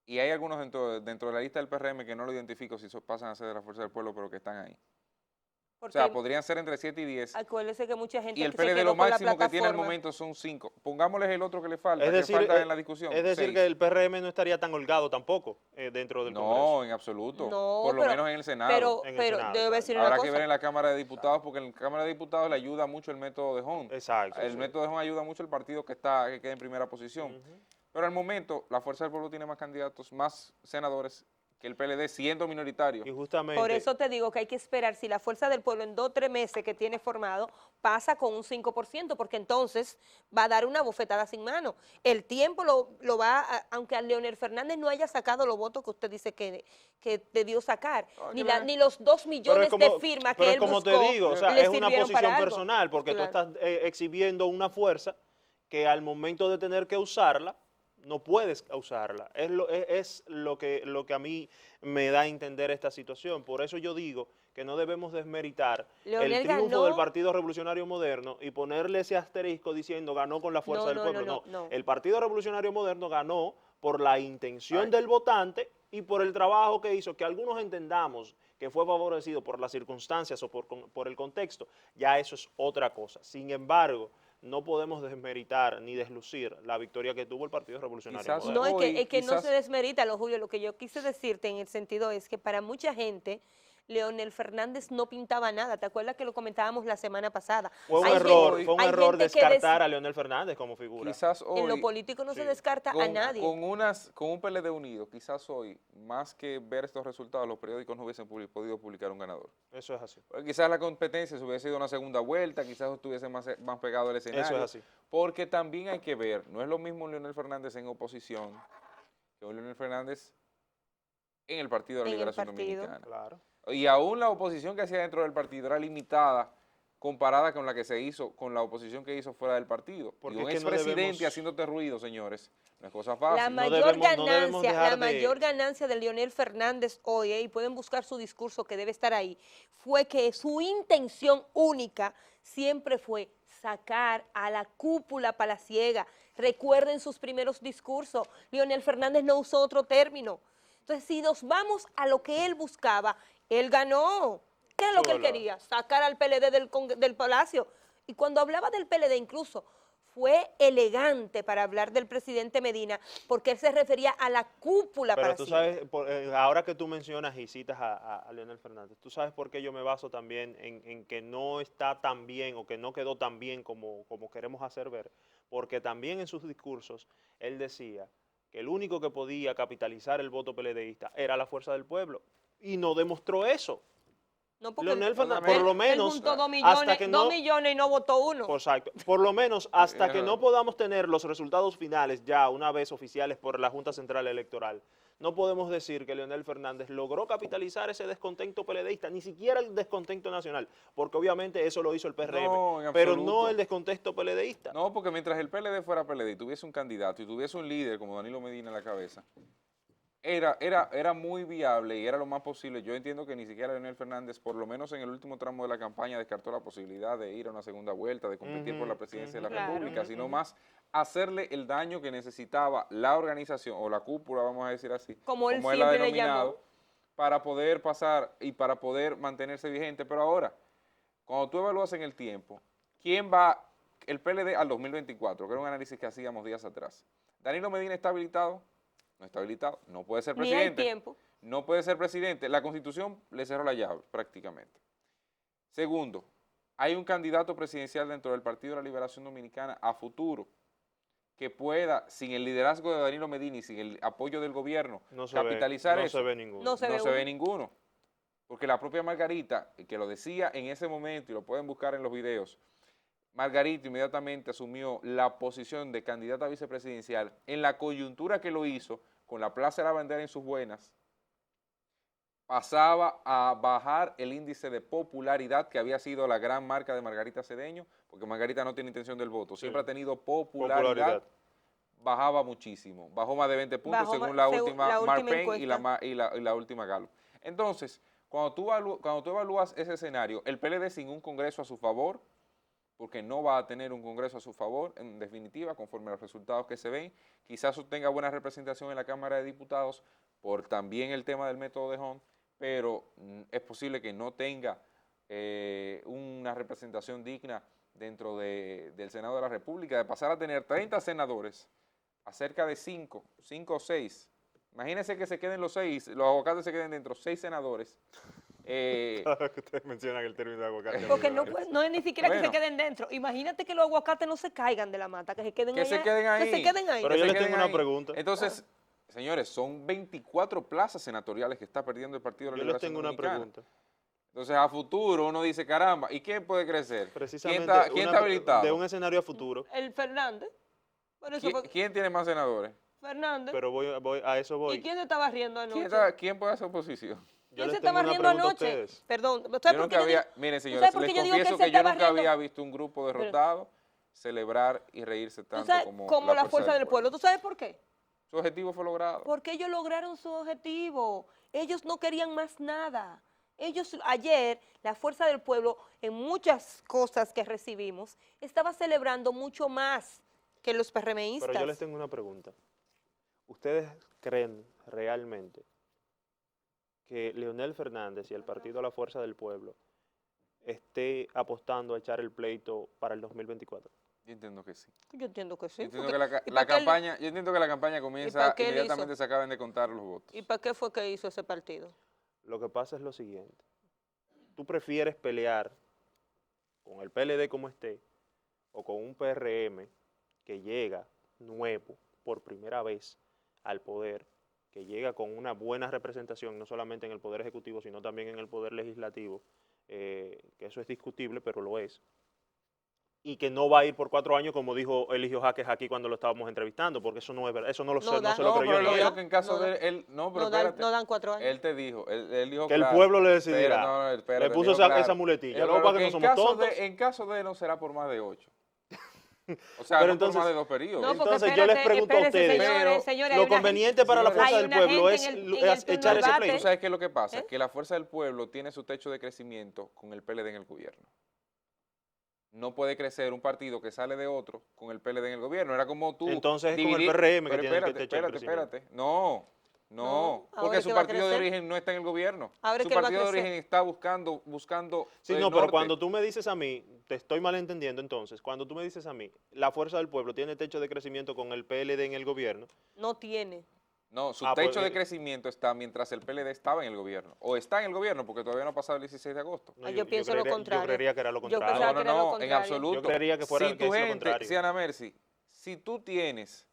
Y hay algunos dentro de la lista del PRM que no lo identifico si pasan a ser de la Fuerza del Pueblo, pero que están ahí. O Porque sea, podrían ser entre 7 y 10. acuérdese que mucha gente Y el se PLD quedó lo con la máximo que tiene al plataforma. momento son 5. Pongámosles el otro que le falta, Es que decir, falta en la discusión. Es decir, 6. que el PRM no estaría tan holgado tampoco dentro del Congreso. No, en absoluto. No, por lo pero- menos en el Senado. Pero, En el pero Senado, debo claro. decir una Habrá cosa. que ver en la Cámara de Diputados, porque en la Cámara de Diputados le ayuda mucho el método de Hon. Exacto. El sí. método de Hon ayuda mucho al partido que queda en primera posición. Ujú. Pero al momento, la Fuerza del Pueblo tiene más candidatos, más senadores que el PLD, siendo minoritario. Y justamente, Por eso te digo que hay que esperar si la Fuerza del Pueblo en 2 o 3 meses que tiene formado pasa con un 5%, porque entonces va a dar una bofetada sin mano. El tiempo lo va, aunque a Leonel Fernández no haya sacado los votos que usted dice que debió sacar, No, ni los 2 millones de firmas pero que es él como buscó te digo, o sea, le es una sirvieron para posición algo. personal, porque Claro. tú estás exhibiendo una fuerza que al momento de tener que usarla, no puedes usarla. Es lo que a mí me da a entender esta situación. Por eso yo digo que no debemos desmeritar Leonel el triunfo ganó. del Partido Revolucionario Moderno y ponerle ese asterisco diciendo ganó con la fuerza No, del no, pueblo. no. El Partido Revolucionario Moderno ganó por la intención Ay. del votante y por el trabajo que hizo, que algunos entendamos que fue favorecido por las circunstancias o por el contexto, ya eso es otra cosa. Sin embargo, no podemos desmeritar ni deslucir la victoria que tuvo el Partido Revolucionario Quizás Moderno. No, es que no quizás- se desmerita, Julio. Lo que yo quise decirte en el sentido es que para mucha gente, Leonel Fernández no pintaba nada. ¿Te acuerdas que lo comentábamos la semana pasada? Fue un Hay error, gente- fue un hay error gente que descartar a Leonel Fernández como figura. Quizás hoy, En lo político no se sí, descarta a nadie. con un PLD unido, quizás hoy, más que ver estos resultados, los periódicos no hubiesen podido publicar un ganador. Eso es así. Porque quizás la competencia se hubiese sido una segunda vuelta, quizás estuviese más pegado al escenario. Eso es así. Porque también hay que ver, no es lo mismo un Leonel Fernández en oposición que un Leonel Fernández en el Partido de la En el Liberación partido. Dominicana. Claro. Y aún la oposición que hacía dentro del partido era limitada comparada con la que se hizo, con la oposición que hizo fuera del partido. Porque Y un es que no expresidente debemos- haciéndote ruido, señores, no es cosa fácil. La no mayor debemos ganancia, dejar la de- mayor ganancia de Leonel Fernández hoy, y pueden buscar su discurso que debe estar ahí, fue que su intención única siempre fue sacar a la cúpula palaciega. Recuerden sus primeros discursos, Leonel Fernández no usó otro término. Entonces, si nos vamos a lo que él buscaba, él ganó. ¿Qué era lo que él Sola. quería? Sacar al PLD del Palacio. Y cuando hablaba del PLD incluso, fue elegante para hablar del presidente Medina, porque él se refería a la cúpula Pero para tú siempre. sabes, ahora que tú mencionas y citas a Leonel Fernández, tú sabes por qué yo me baso también en que no está tan bien o que no quedó tan bien como queremos hacer ver, porque también en sus discursos él decía que el único que podía capitalizar el voto PLDista era la fuerza del pueblo y no demostró eso. No, porque Leonel Fernández, Óyeme, por lo él menos, juntó hasta que dos no, millones y no votó uno. exacto, por lo menos hasta que Pero, no podamos tener los resultados finales ya una vez oficiales por la Junta Central Electoral, no podemos decir que Leonel Fernández logró capitalizar ese descontento peledeísta, ni siquiera el descontento nacional, porque obviamente eso lo hizo el PRM, no, en pero no absoluto. el descontento peledeísta. No, porque mientras el PLD fuera PLD y tuviese un candidato y tuviese un líder como Danilo Medina en la cabeza, era muy viable y era lo más posible. Yo entiendo que ni siquiera Leonel Fernández, por lo menos en el último tramo de la campaña, descartó la posibilidad de ir a una segunda vuelta, de competir por la presidencia de la Claro. República, sino más hacerle el daño que necesitaba la organización o la cúpula, vamos a decir así, Como él él la ha siempre le denominado, llamó. para poder pasar y para poder mantenerse vigente. Pero ahora, cuando tú evalúas en el tiempo, ¿quién va el PLD al 2024? Que era un análisis que hacíamos días atrás. ¿Danilo Medina está habilitado? No está habilitado, no puede ser Ni hay presidente. tiempo. No puede ser presidente. La Constitución le cerró la llave prácticamente. Segundo, hay un candidato presidencial dentro del Partido de la Liberación Dominicana a futuro que pueda, sin el liderazgo de Danilo Medina y sin el apoyo del gobierno, No se capitalizar ve, eso. no se ve ninguno. No se ve No se ve uno. ninguno. Porque la propia Margarita, que lo decía en ese momento, y lo pueden buscar en los videos, Margarita inmediatamente asumió la posición de candidata a vicepresidencial en la coyuntura que lo hizo, con la Plaza de la Bandera en sus buenas, pasaba a bajar el índice de popularidad que había sido la gran marca de Margarita Cedeño, porque Margarita no tiene intención del voto, siempre ha tenido popularidad, bajaba muchísimo, bajó más de 20 puntos Bajó según más- la según última la última Marpen y encuesta. la última Gallup. Entonces, cuando tú evalúas ese escenario, el PLD sin un congreso a su favor, porque no va a tener un congreso a su favor, en definitiva, conforme a los resultados que se ven, quizás obtenga buena representación en la Cámara de Diputados, por también el tema del método de Hunt, pero es posible que no tenga una representación digna dentro del Senado de la República, de pasar a tener 30 senadores a cerca de 5 o 6. Imagínense que se queden los 6, los aguacates se queden dentro, 6 senadores. Claro que ustedes mencionan el término de aguacate. Porque no es ni siquiera que Bueno. se queden dentro. Imagínate que los aguacates no se caigan de la mata, que se queden Que allá. se queden ahí. Que se queden ahí. Pero Que yo se les tengo queden una ahí. pregunta. Entonces, señores, son 24 plazas senatoriales que está perdiendo el Partido de la Yo les Liberación tengo una Dominicana. pregunta. Entonces, a futuro uno dice, caramba, ¿y quién puede crecer? Precisamente ¿Quién está habilitado? de un escenario a futuro, El Fernández. Por eso fue- ¿Quién tiene más senadores? Fernández. pero a eso ¿Y voy. quién se estaba riendo anoche? ¿Quién puede hacer oposición? Yo ¿Quién les se tengo estaba una riendo pregunta a anoche? ustedes. Perdón, Yo ¿sabes por qué nunca yo había, digo? miren ¿Tú señores, sabes por les qué yo digo que él confieso se que yo estaba nunca riendo? había visto un grupo derrotado celebrar y reírse ¿Tú tanto sabes? como La fuerza del pueblo. ¿Tú sabes por qué? Su objetivo fue logrado. Porque ellos lograron su objetivo. Ellos no querían más nada. Ellos ayer, la fuerza del pueblo, en muchas cosas que recibimos, estaba celebrando mucho más que los PRMistas. Pero yo les tengo una pregunta. ¿Ustedes creen realmente que Leonel Fernández y el Partido La Fuerza del Pueblo esté apostando a echar el pleito para el 2024? Yo entiendo que sí. Yo entiendo que sí. Yo entiendo porque- que ¿y la para qué él- campaña, yo entiendo que la campaña ¿Y comienza para qué él inmediatamente hizo? se acaban de contar los votos. ¿Y para qué fue que hizo ese partido? Lo que pasa es lo siguiente. Tú prefieres pelear con el PLD como esté o con un PRM que llega nuevo por primera vez al poder, que llega con una buena representación no solamente en el Poder Ejecutivo, sino también en el Poder Legislativo, que eso es discutible, pero lo es, y que no va a ir por 4 años, como dijo Eligio Jaques aquí cuando lo estábamos entrevistando, porque eso no es verdad, eso no, No da. no se lo No, creyó pero él ni lo él. dijo que en caso No da. de él, no, pero No dan, espérate. no dan 4 años. Él te dijo, él dijo Que el claro. pueblo le decidirá. No, espérate, Le puso dijo claro. esa muletilla. Dijo Luego claro para que no en somos caso tontos. en caso de no será por más de 8. O sea, Pero no entonces- por más de 2 periodos. No, porque Entonces yo les espérate, pregunto a espérense, ustedes, señores, señores, lo hay una conveniente para la señores, fuerza hay del una pueblo gente es en el turno echar del ese bate. pleito. ¿Tú sabes qué es lo que pasa? ¿Eh? Que la fuerza del pueblo tiene su techo de crecimiento con el PLD en el gobierno. No puede crecer un partido que sale de otro con el PLD en el gobierno. Era como tú Entonces es con el dividir- PRM que Pero tienen que espérate, techar el espérate. No, No, ahora porque es su que va a partido de crecer. origen no está en el gobierno. Ahora es Su que él va a partido de crecer. origen está buscando Sí, el no, pero norte. cuando tú me dices a mí, te estoy malentendiendo entonces, cuando tú me dices a mí, la Fuerza del Pueblo tiene techo de crecimiento con el PLD en el gobierno, No tiene. No, su pues, techo de crecimiento está mientras el PLD estaba en el gobierno. O está en el gobierno porque todavía no ha pasado el 16 de agosto. no, yo pienso lo contrario. Yo creería que era lo Yo contrario. pensaba No, que era lo en contrario. absoluto. Yo creería que fuera si que tu es lo gente, contrario. si Ana Mercy, si tú tienes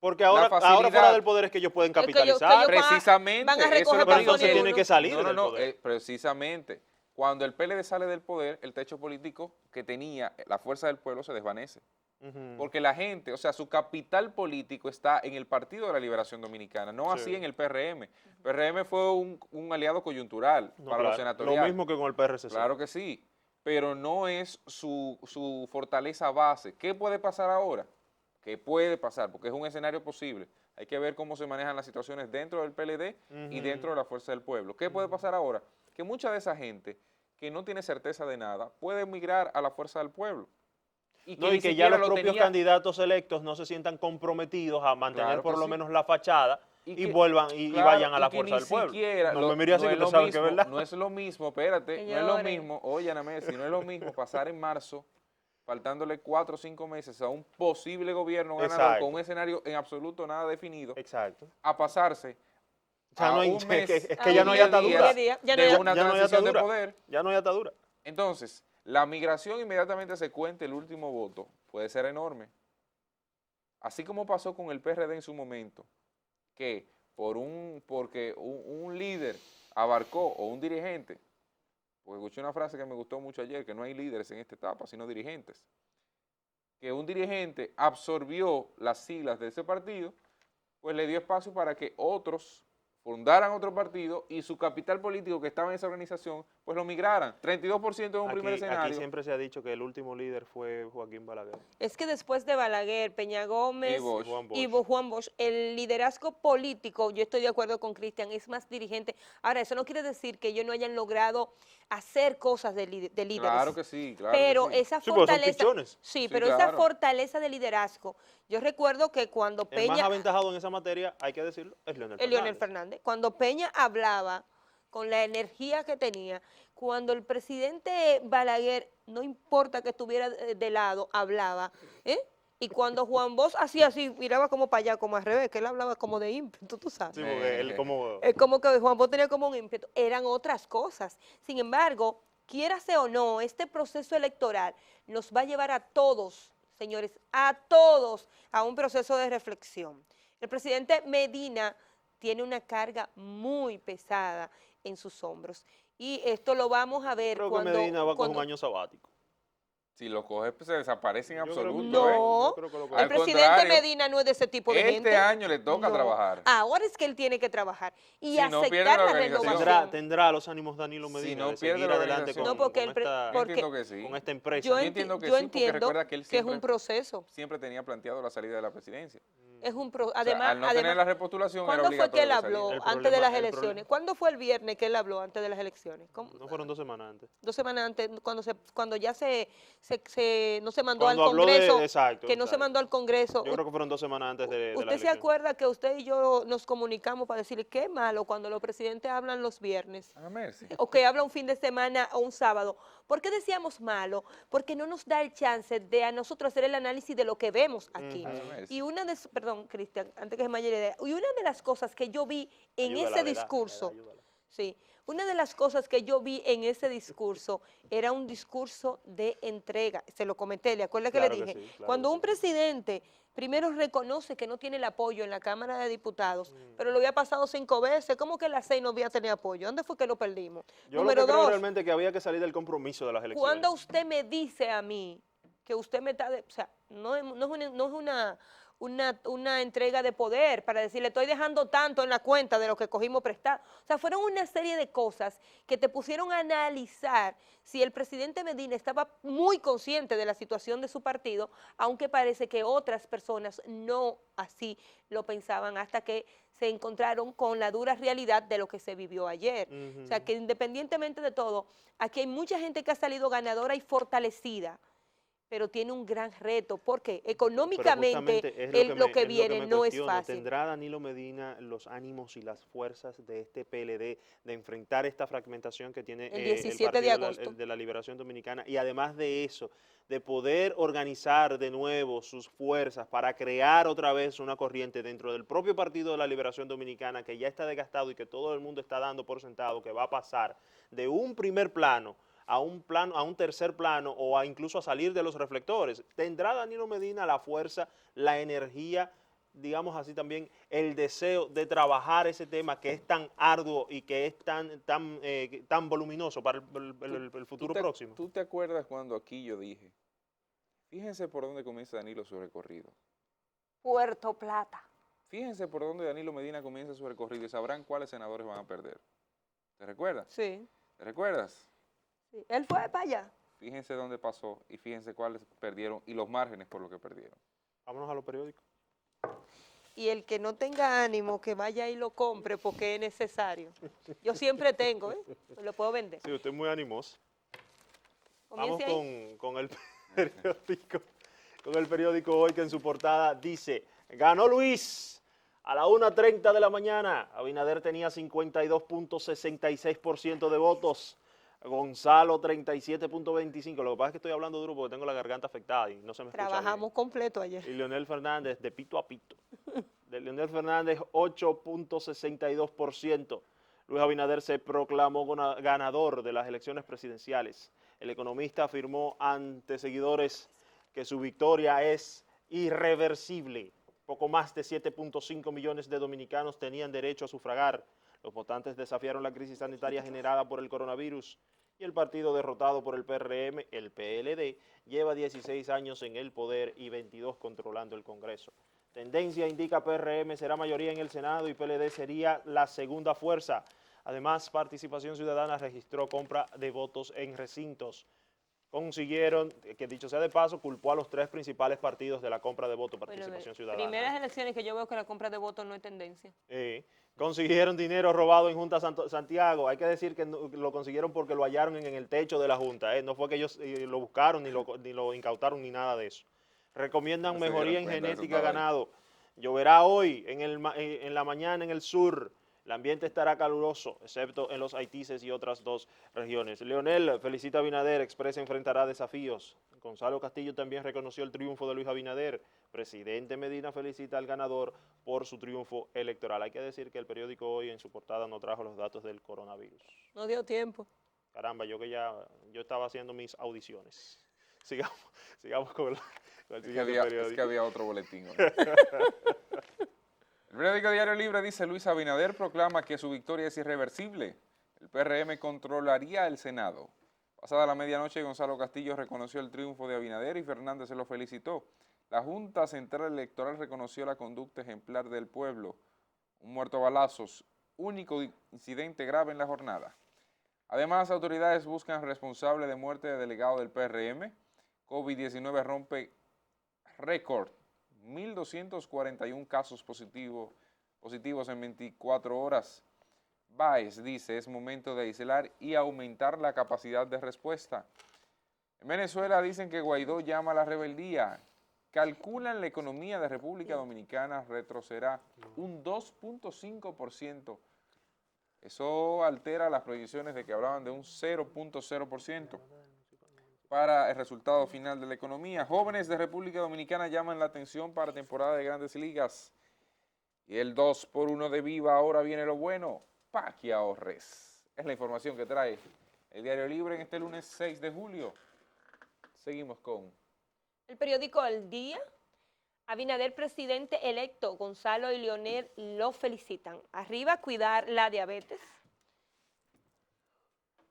Porque ahora facilidad- fuera del poder es que ellos pueden que ellos capitalizar. precisamente, van a eso es recoger lo que pero digo entonces que- tienen que salir No, no, del no, poder. precisamente. Cuando el PLD sale del poder, el techo político que tenía la fuerza del pueblo se desvanece. Ujú. Porque la gente, o sea, su capital político está en el Partido de la Liberación Dominicana, no Sí. así en el PRM. PRM fue un aliado coyuntural No, para claro, los senatoriales. lo mismo que con el PRCC. Claro que sí, pero no es su fortaleza base. ¿Qué puede pasar ahora? ¿Qué puede pasar? Porque es un escenario posible. Hay que ver cómo se manejan las situaciones dentro del PLD y Ujú. dentro de la Fuerza del Pueblo. ¿Qué puede pasar ahora? Que mucha de esa gente que no tiene certeza de nada puede migrar a la Fuerza del Pueblo. No, y ni que ya siquiera los lo propios tenía- candidatos electos no se sientan comprometidos a mantener Claro que por lo sí. menos la fachada y que- vuelvan y claro, vayan a la y que Fuerza ni del Pueblo. siquiera No lo- me mire así no que es usted lo sabe que es mismo, verdad. No es lo mismo, espérate, no es lo Señores. mismo, oye Ana Messi, no es lo mismo pasar en marzo, faltándole 4 o 5 meses a un posible gobierno ganador Exacto. con un escenario en absoluto nada definido, Exacto. a pasarse O sea, a no hay- un mes, es a que ya un no hay día, atadura. 10 días, ya no de hay- una Ya no hay transición de atadura. poder. Ya no hay atadura. Entonces, la migración inmediatamente se cuente el último voto, puede ser enorme. Así como pasó con el PRD en su momento, que porque un líder abarcó, o un dirigente, porque escuché una frase que me gustó mucho ayer, que no hay líderes en esta etapa, sino dirigentes, que un dirigente absorbió las siglas de ese partido, pues le dio espacio para que otros fundaran otro partido y su capital político que estaba en esa organización, pues lo migraran. 32% en un primer Aquí escenario. siempre se ha dicho que el último líder fue Joaquín Balaguer Es que después de Balaguer, Peña Gómez Y Bosch. y Juan Bosch. y Juan Bosch, el liderazgo político, yo estoy de acuerdo con Cristian, es más dirigente. Ahora, eso no quiere decir que ellos no hayan logrado hacer cosas de líderes. Claro que sí, claro Pero que sí. esa Sí, porque son fortaleza, pichones. sí, pero esa claro. fortaleza de liderazgo, yo recuerdo que cuando El más Peña, aventajado en esa materia, hay que decirlo, es Leonel el Leonel Fernández. Fernández, cuando Peña hablaba con la energía que tenía, cuando el presidente Balaguer, no importa que estuviera de lado, hablaba, ¿eh? Y cuando Juan Bosch hacía así, miraba como para allá, como al revés, que él hablaba como de ímpetu, tú sabes. Sí, porque él como... Es como que Juan Bosch tenía como un ímpetu, eran otras cosas. Sin embargo, quiérase o no, este proceso electoral nos va a llevar a todos, señores, a todos, a un proceso de reflexión. El presidente Medina tiene una carga muy pesada en sus hombros. Y esto lo vamos a ver Creo cuando... que Medina va a coger cuando- un año sabático. Si lo coge, pues se desaparece en Yo creo- absoluto. No, yo creo que lo el coge. Al presidente contrario, Medina no es de ese tipo de gente. este año le toca No. trabajar. Ahora es que él tiene que trabajar y Si no pierde aceptar la la organización. renovación. Tendrá los ánimos Danilo Si Medina no de pierde seguir la adelante organización. con, No, porque con el pre- esta, Yo porque entiendo que sí. con esta empresa. Yo, entiendo que yo sí, porque entiendo recuerda que él es siempre- un proceso. Siempre tenía planteado la salida de la presidencia. Es un O sea, además, al no tener la repostulación era ¿cuándo fue que obligatorio él que habló saliera. antes de las el elecciones? problema- ¿Cuándo fue el viernes que él habló antes de las elecciones? No fueron 2 semanas antes. 2 semanas antes, cuando ya no se mandó Cuando al habló de- Congreso, exacto, que no se exacto. mandó al Congreso. Yo creo que fueron 2 semanas antes de la ¿Usted se elección. acuerda que usted y yo nos comunicamos para decirle qué malo cuando los presidentes hablan los viernes? Ana Mercy. O que habla un fin de semana o un sábado. ¿Por qué decíamos malo? Porque no nos da el chance de a nosotros hacer el análisis de lo que vemos aquí. Y perdón, Cristian, antes que se me vaya la idea, y una de las cosas que yo vi en Ayúdala, ese ¿verdad? discurso, Ayúdala. sí, una de las cosas que yo vi en ese discurso era un discurso de entrega. Se lo comenté, ¿le acuerda que Claro le que dije? sí, claro Cuando que un sí. presidente primero reconoce que no tiene el apoyo en la Cámara de Diputados, pero lo había pasado 5 veces, ¿cómo que en las 6 no había tener apoyo? ¿Dónde fue que lo perdimos? Yo Número lo que creo 2, realmente que había que salir del compromiso de las elecciones. cuando usted me dice a mí que usted me está, o sea, no es una entrega de poder para decirle estoy dejando tanto en la cuenta de lo que cogimos prestado. O sea, fueron una serie de cosas que te pusieron a analizar si el presidente Medina estaba muy consciente de la situación de su partido, aunque parece que otras personas no así lo pensaban hasta que se encontraron con la dura realidad de lo que se vivió ayer. O sea, que independientemente de todo, aquí hay mucha gente que ha salido ganadora y fortalecida. pero tiene un gran reto, porque Pero económicamente justamente es lo que me viene no es cuestiono. fácil. ¿Tendrá Danilo Medina los ánimos y las fuerzas de este PLD de enfrentar esta fragmentación que tiene El el 17 de Partido agosto. de la Liberación Dominicana? Y además de eso, de poder organizar de nuevo sus fuerzas para crear otra vez una corriente dentro del propio Partido de la Liberación Dominicana que ya está desgastado y que todo el mundo está dando por sentado que va a pasar de un primer plano, a un tercer plano o incluso a salir de los reflectores. ¿Tendrá Danilo Medina la fuerza, la energía, digamos así también, el deseo de trabajar ese tema que es tan arduo y que es tan voluminoso para el futuro próximo? ¿Tú te acuerdas cuando aquí yo dije, fíjense por dónde comienza Danilo su recorrido? Puerto Plata. Fíjense por dónde Danilo Medina comienza su recorrido y sabrán cuáles senadores van a perder. ¿Te recuerdas? Sí, ¿Te recuerdas? sí. Él fue para allá. Fíjense dónde pasó y fíjense cuáles perdieron y los márgenes por lo que perdieron. Vámonos a los periódicos. Y el que no tenga ánimo, que vaya y lo compre porque es necesario. Yo siempre tengo, ¿eh? Lo puedo vender. Sí, usted es muy animoso. Vamos Comience ahí. con el periódico. Con el periódico Hoy, que en su portada dice: ganó Luis a la 1:30 de la mañana. Abinader tenía 52.66% de votos. Gonzalo 37.25%. Lo que pasa es que estoy hablando duro porque tengo la garganta afectada y no se me escucha Trabajamos completo ayer. bien. Y Leonel Fernández de pito a pito. De Leonel Fernández 8.62%. Luis Abinader se proclamó ganador de las elecciones presidenciales. El economista afirmó ante seguidores que su victoria es irreversible. Poco más de 7.5 millones de dominicanos tenían derecho a sufragar. Los votantes desafiaron la crisis sanitaria generada por el coronavirus y el partido derrotado por el PRM, el PLD, lleva 16 años en el poder y 22 controlando el Congreso. Tendencia indica PRM será mayoría en el Senado y PLD sería la segunda fuerza. Además, Participación Ciudadana registró compra de votos en recintos. Consiguieron, que dicho sea de paso, culpó a los tres principales partidos de la compra de votos, Participación Ciudadana. Primeras elecciones que yo veo que la compra de votos no es tendencia. Consiguieron dinero robado en Junta Santiago. Hay que decir que lo consiguieron porque lo hallaron en el techo de la Junta. No fue que ellos lo buscaron, ni lo incautaron, ni nada de eso. Recomiendan mejoría en genética ganado. Lloverá hoy en la mañana en el sur. El ambiente estará caluroso, excepto en los Haitises y otras dos regiones. Leonel felicita a Abinader, expresa enfrentará desafíos. Gonzalo Castillo también reconoció el triunfo de Luis Abinader. Presidente Medina felicita al ganador por su triunfo electoral. Hay que decir que el periódico Hoy en su portada no trajo los datos del coronavirus. No dio tiempo. Caramba, yo estaba haciendo mis audiciones. Sigamos con el siguiente periódico. Es que había otro boletín. El periódico Diario Libre dice: Luis Abinader proclama que su victoria es irreversible. El PRM controlaría el Senado. Pasada la medianoche, Gonzalo Castillo reconoció el triunfo de Abinader y Fernández se lo felicitó. La Junta Central Electoral reconoció la conducta ejemplar del pueblo. Un muerto a balazos, único incidente grave en la jornada. Además, autoridades buscan responsable de muerte de delegado del PRM. COVID-19 rompe récord. 1.241 casos positivos en 24 horas. Báez dice, es momento de aislar y aumentar la capacidad de respuesta. En Venezuela dicen que Guaidó llama a la rebeldía. Calculan la economía de República Dominicana retrocederá un 2.5%. Eso altera las proyecciones de que hablaban de un 0.0%. Para el resultado final de la economía. Jóvenes de República Dominicana llaman la atención para temporada de Grandes Ligas. Y el 2x1 de Viva, ahora viene lo bueno, pa' que ahorres. Es la información que trae el Diario Libre en este lunes 6 de julio. Seguimos con... El periódico El Día. Abinader, presidente electo. Gonzalo y Leonel lo felicitan. Arriba, cuidar la diabetes.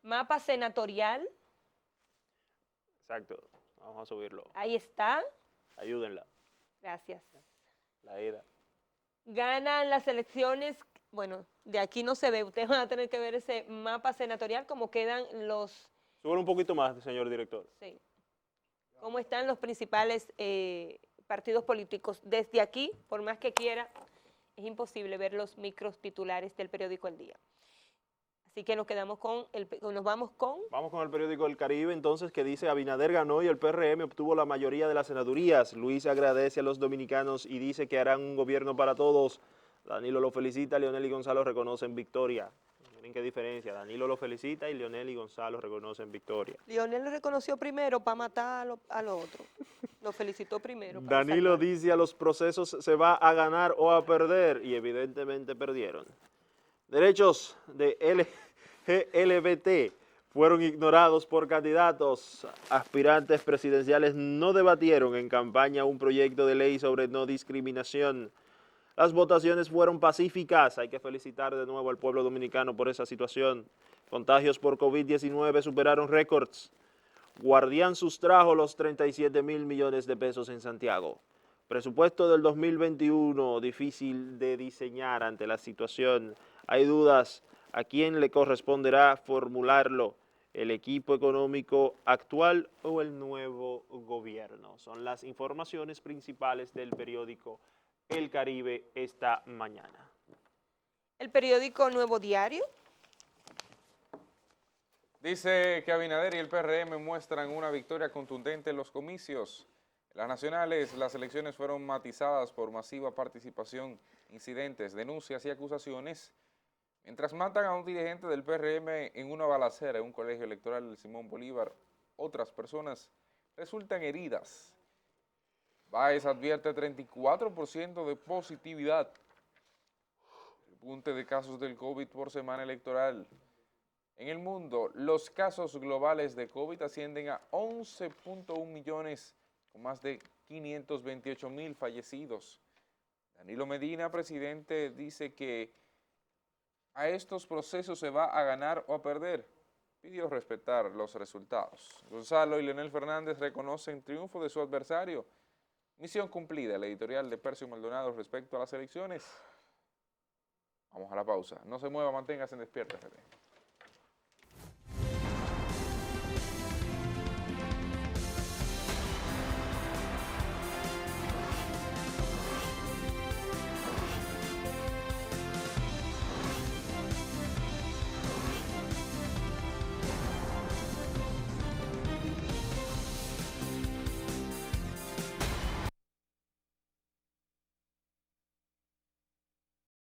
Mapa senatorial. Exacto, vamos a subirlo. Ahí está. Ayúdenla. Gracias. La ida. Ganan las elecciones, bueno, de aquí no se ve, ustedes van a tener que ver ese mapa senatorial, cómo quedan los... Súbelo un poquito más, señor director. Sí. Cómo están los principales partidos políticos. Desde aquí, por más que quiera, es imposible ver los micros titulares del periódico El Día. Así que nos quedamos nos vamos con... Vamos con el periódico El Caribe, entonces, que dice: Abinader ganó y el PRM obtuvo la mayoría de las senadurías. Luis agradece a los dominicanos y dice que harán un gobierno para todos. Danilo lo felicita, Leonel y Gonzalo reconocen victoria. Miren qué diferencia, Danilo lo felicita y Leonel y Gonzalo reconocen victoria. Leonel lo reconoció primero para matar a lo otro. Lo felicitó primero. Danilo salvar. dice: a los procesos se va a ganar o a perder, y evidentemente perdieron. Derechos de LGBT fueron ignorados por candidatos. Aspirantes presidenciales no debatieron en campaña un proyecto de ley sobre no discriminación. Las votaciones fueron pacíficas. Hay que felicitar de nuevo al pueblo dominicano por esa situación. Contagios por COVID-19 superaron récords. Guardián sustrajo los 37.000 millones de pesos en Santiago. Presupuesto del 2021, difícil de diseñar ante la situación. Hay dudas a quién le corresponderá formularlo, el equipo económico actual o el nuevo gobierno. Son las informaciones principales del periódico El Caribe esta mañana. El periódico Nuevo Diario. Dice que Abinader y el PRM muestran una victoria contundente en los comicios. En las nacionales, las elecciones fueron matizadas por masiva participación, incidentes, denuncias y acusaciones. Mientras matan a un dirigente del PRM en una balacera en un colegio electoral del Simón Bolívar, otras personas resultan heridas. Báez advierte 34% de positividad. Repunte de casos del COVID por semana electoral. En el mundo, los casos globales de COVID ascienden a 11.1 millones, con más de 528.000 fallecidos. Danilo Medina, presidente, dice que a estos procesos se va a ganar o a perder. Pidió respetar los resultados. Gonzalo y Leonel Fernández reconocen triunfo de su adversario. Misión cumplida, el editorial de Percio Maldonado respecto a las elecciones. Vamos a la pausa. No se mueva, manténgase en Despierta RD.